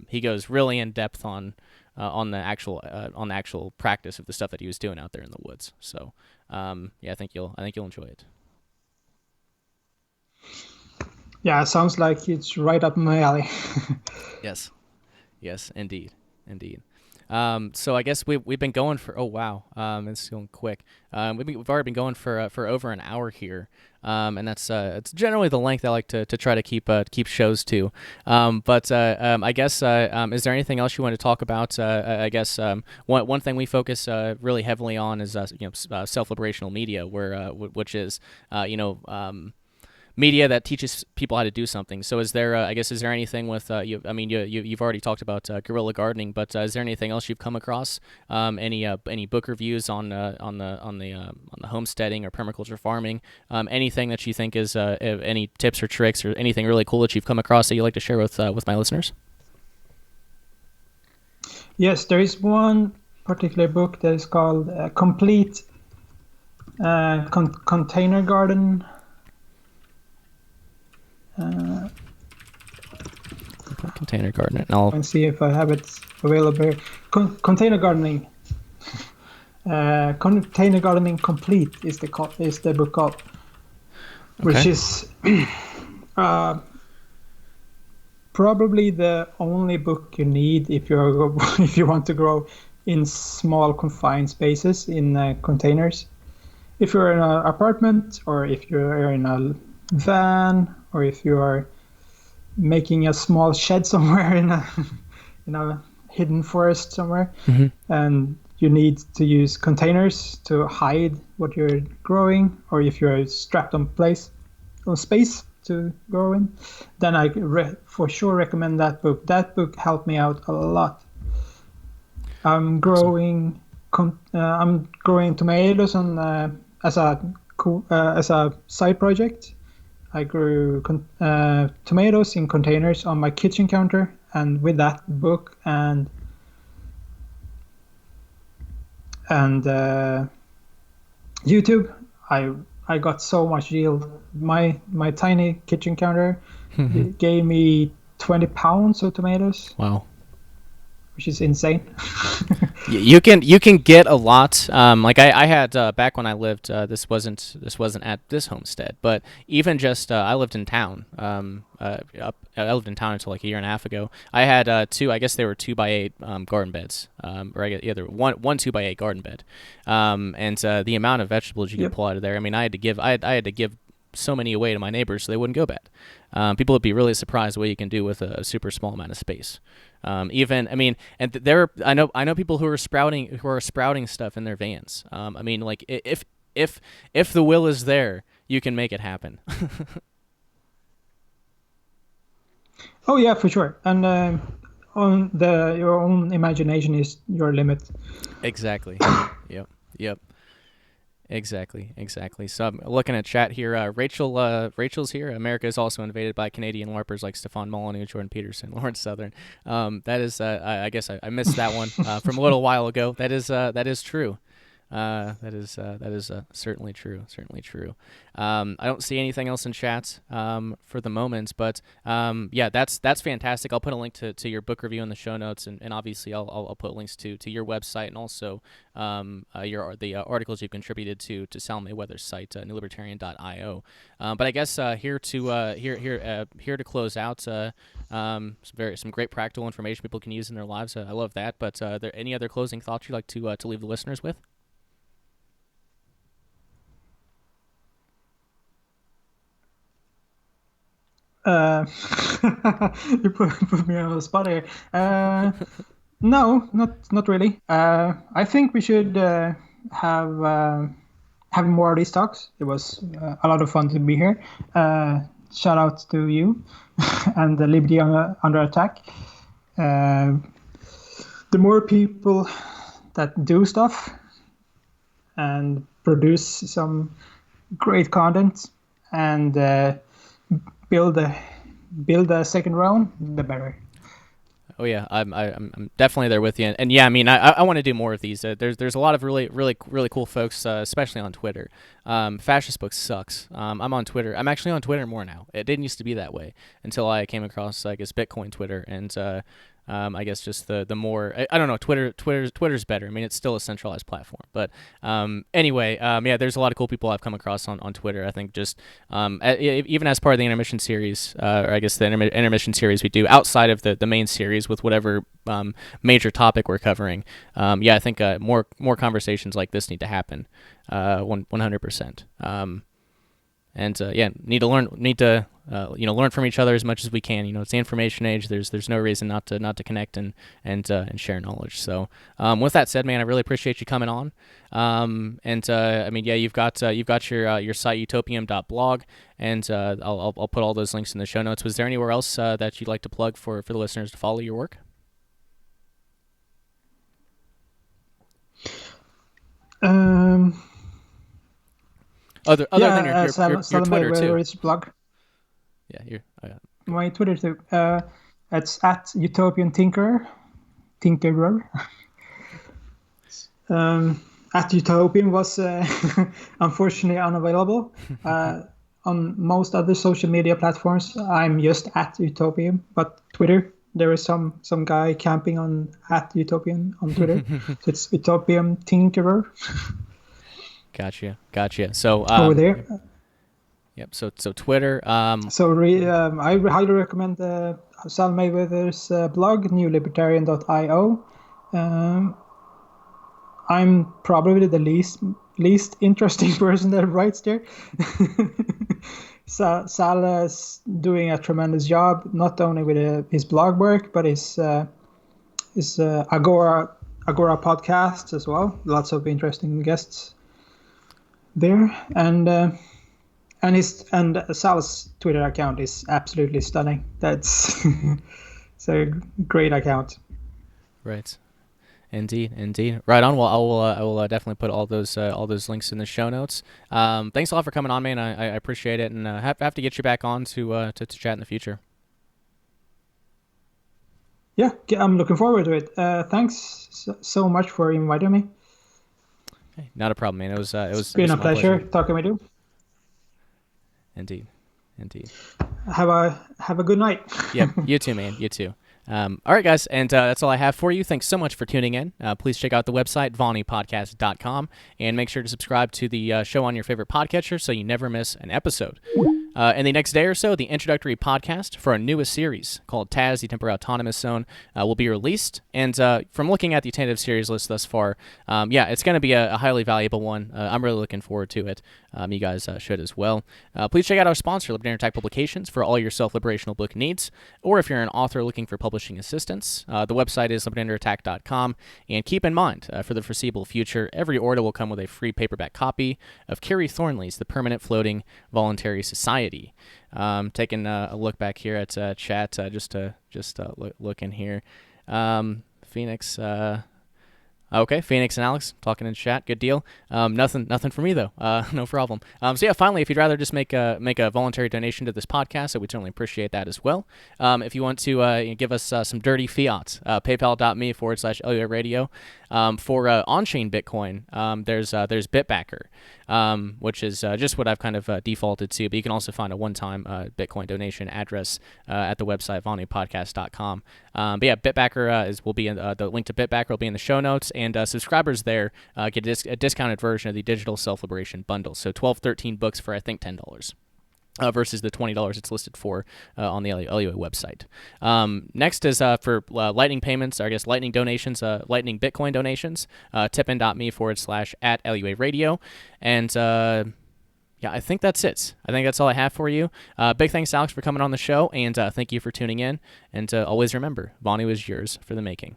he goes really in depth on the actual practice of the stuff that he was doing out there in the woods. So I think you'll enjoy it. Yeah, it sounds like it's right up my alley. Yes, indeed. So I guess we've been going for it's going quick. We've already been going for over an hour here, and that's it's generally the length I like to try to keep shows to. But I guess is there anything else you want to talk about? I guess one thing we focus really heavily on is self-liberational media, which is media that teaches people how to do something. So is there anything with you've already talked about guerrilla gardening, but is there anything else you've come across? Any book reviews on the homesteading or permaculture farming? Anything that you think is any tips or tricks or anything really cool that you've come across that you'd like to share with my listeners? Yes, there is one particular book that is called Complete Container Garden. Container gardening. I'll see if I have it available. Container gardening. Container gardening complete is the book called, which is probably the only book you need if you want to grow in small confined spaces in containers. If you're in an apartment, or if you're in a van, or if you are making a small shed somewhere in a hidden forest somewhere, and you need to use containers to hide what you're growing, or if you're strapped on space to grow in, then I for sure recommend that book. That book helped me out a lot. I'm growing tomatoes as a side project. I grew tomatoes in containers on my kitchen counter, and with that book and YouTube, I got so much yield. My tiny kitchen counter gave me 20 pounds of tomatoes. Wow. Which is insane. You can get a lot. Like I had back when I lived. This wasn't at this homestead, but even just I lived in town. I lived in town until like a year and a half ago. I had two. I guess they were 2x8 garden beds. Or I guess either one 2x8 garden bed. And the amount of vegetables you could pull out of there. I mean, I had to give so many away to my neighbors so they wouldn't go bad. People would be really surprised what you can do with a super small amount of space. I know people who are sprouting stuff in their vans. I mean, like if the will is there, you can make it happen. Oh yeah, for sure. And your own imagination is your limit. Exactly. Yep. Exactly. So I'm looking at chat here. Rachel's here. America is also invaded by Canadian LARPers like Stefan Molyneux, Jordan Peterson, Lawrence Southern. That is, I guess I missed that one from a little while ago. That is true. That is certainly true. Certainly true. I don't see anything else in chat for the moment, but yeah, that's fantastic. I'll put a link to your book review in the show notes, and obviously I'll put links to your website and also the articles you've contributed to Sal Mayweather's site, newlibertarian.io. But I guess here to close out, some great practical information people can use in their lives. I love that. But are there any other closing thoughts you'd like to leave the listeners with? You put me on the spot here. No, not really. I think we should have more of these talks. It was a lot of fun to be here. Shout out to you and the Liberty Under Attack. The more people that do stuff and produce some great content and build a second round, the better. Oh yeah, I'm definitely there with you, and yeah, I mean, I want to do more of these. There's a lot of really cool folks, especially on Twitter. Fascist Book sucks. I'm on Twitter. I'm actually on Twitter more now. It didn't used to be that way until I came across, I guess, Bitcoin Twitter, and I guess just the more I don't know, Twitter's better. I mean, it's still a centralized platform, but anyway, yeah, there's a lot of cool people I've come across on Twitter. I think just even as part of the Intermission series, or I guess the Intermission series we do outside of the main series with whatever major topic we're covering. Yeah, I think more conversations like this need to happen, 100%. And yeah, need to learn from each other as much as we can. It's the information age. There's no reason not to connect and share knowledge. So with that said, man, I really appreciate you coming on. And I mean, yeah, you've got your site utopium.blog, and I'll put all those links in the show notes. Was there anywhere else that you'd like to plug for the listeners to follow your work? Other than your Twitter too. Blog. Yeah, my Twitter too. It's at Utopian Tinkerer. At Utopian was unfortunately unavailable. On most other social media platforms, I'm just at Utopian, but Twitter, there is some guy camping on at Utopian on Twitter. So it's Utopian Tinkerer. Gotcha. So over there. Yep. So Twitter. I highly recommend Sal Mayweather's blog, newlibertarian.io. I'm probably the least interesting person that writes there. Sal is doing a tremendous job, not only with his blog work, but his Agora podcast as well. Lots of interesting guests there, and Sal's Twitter account is absolutely stunning. That's it's a great account. Right. Indeed. Right on. Well, I will definitely put all those links in the show notes. Thanks a lot for coming on, man. I appreciate it, and have to get you back on to chat in the future. Yeah, I'm looking forward to it. Thanks so much for inviting me. Hey, not a problem, man. It was been a pleasure talking with you. Indeed. Have a good night. Yep, you too, man. You too. All right, guys, and that's all I have for you. Thanks so much for tuning in. Please check out the website, vonupodcast.com, and make sure to subscribe to the show on your favorite podcatcher so you never miss an episode. In the next day or so, the introductory podcast for our newest series called Taz, the Temporary Autonomous Zone, will be released. And from looking at the tentative series list thus far, yeah, it's going to be a highly valuable one. I'm really looking forward to it. You guys should as well. Please check out our sponsor, Libertarian Attack Publications, for all your self-liberational book needs. Or if you're an author looking for publishing assistance, the website is libertarianunderattack.com. And keep in mind, for the foreseeable future, every order will come with a free paperback copy of Kerry Thornley's The Permanent Floating Voluntary Society. Taking a look back here at chat, just look in here. Phoenix, Okay, Phoenix and Alex talking in chat. Good deal. Nothing for me though. No problem. So yeah, finally, if you'd rather just make a voluntary donation to this podcast, so we'd certainly appreciate that as well. If you want to give us some dirty fiat, paypal.me/LUA radio. For on-chain Bitcoin, there's Bitbacker, which is just what I've kind of defaulted to, but you can also find a one-time Bitcoin donation address at the website vonupodcast.com. But yeah, Bitbacker will be in, the link to Bitbacker will be in the show notes, and subscribers there get a discounted version of the digital self-liberation bundle. So 13 books for I think $10. Versus the $20 it's listed for on the LUA website. Next is for Lightning payments, or I guess Lightning donations, Lightning Bitcoin donations, tipin.me/@LUA radio. And yeah, I think that's it. I think that's all I have for you. Big thanks, Alex, for coming on the show, and thank you for tuning in. And always remember, Vonu is yours for the making.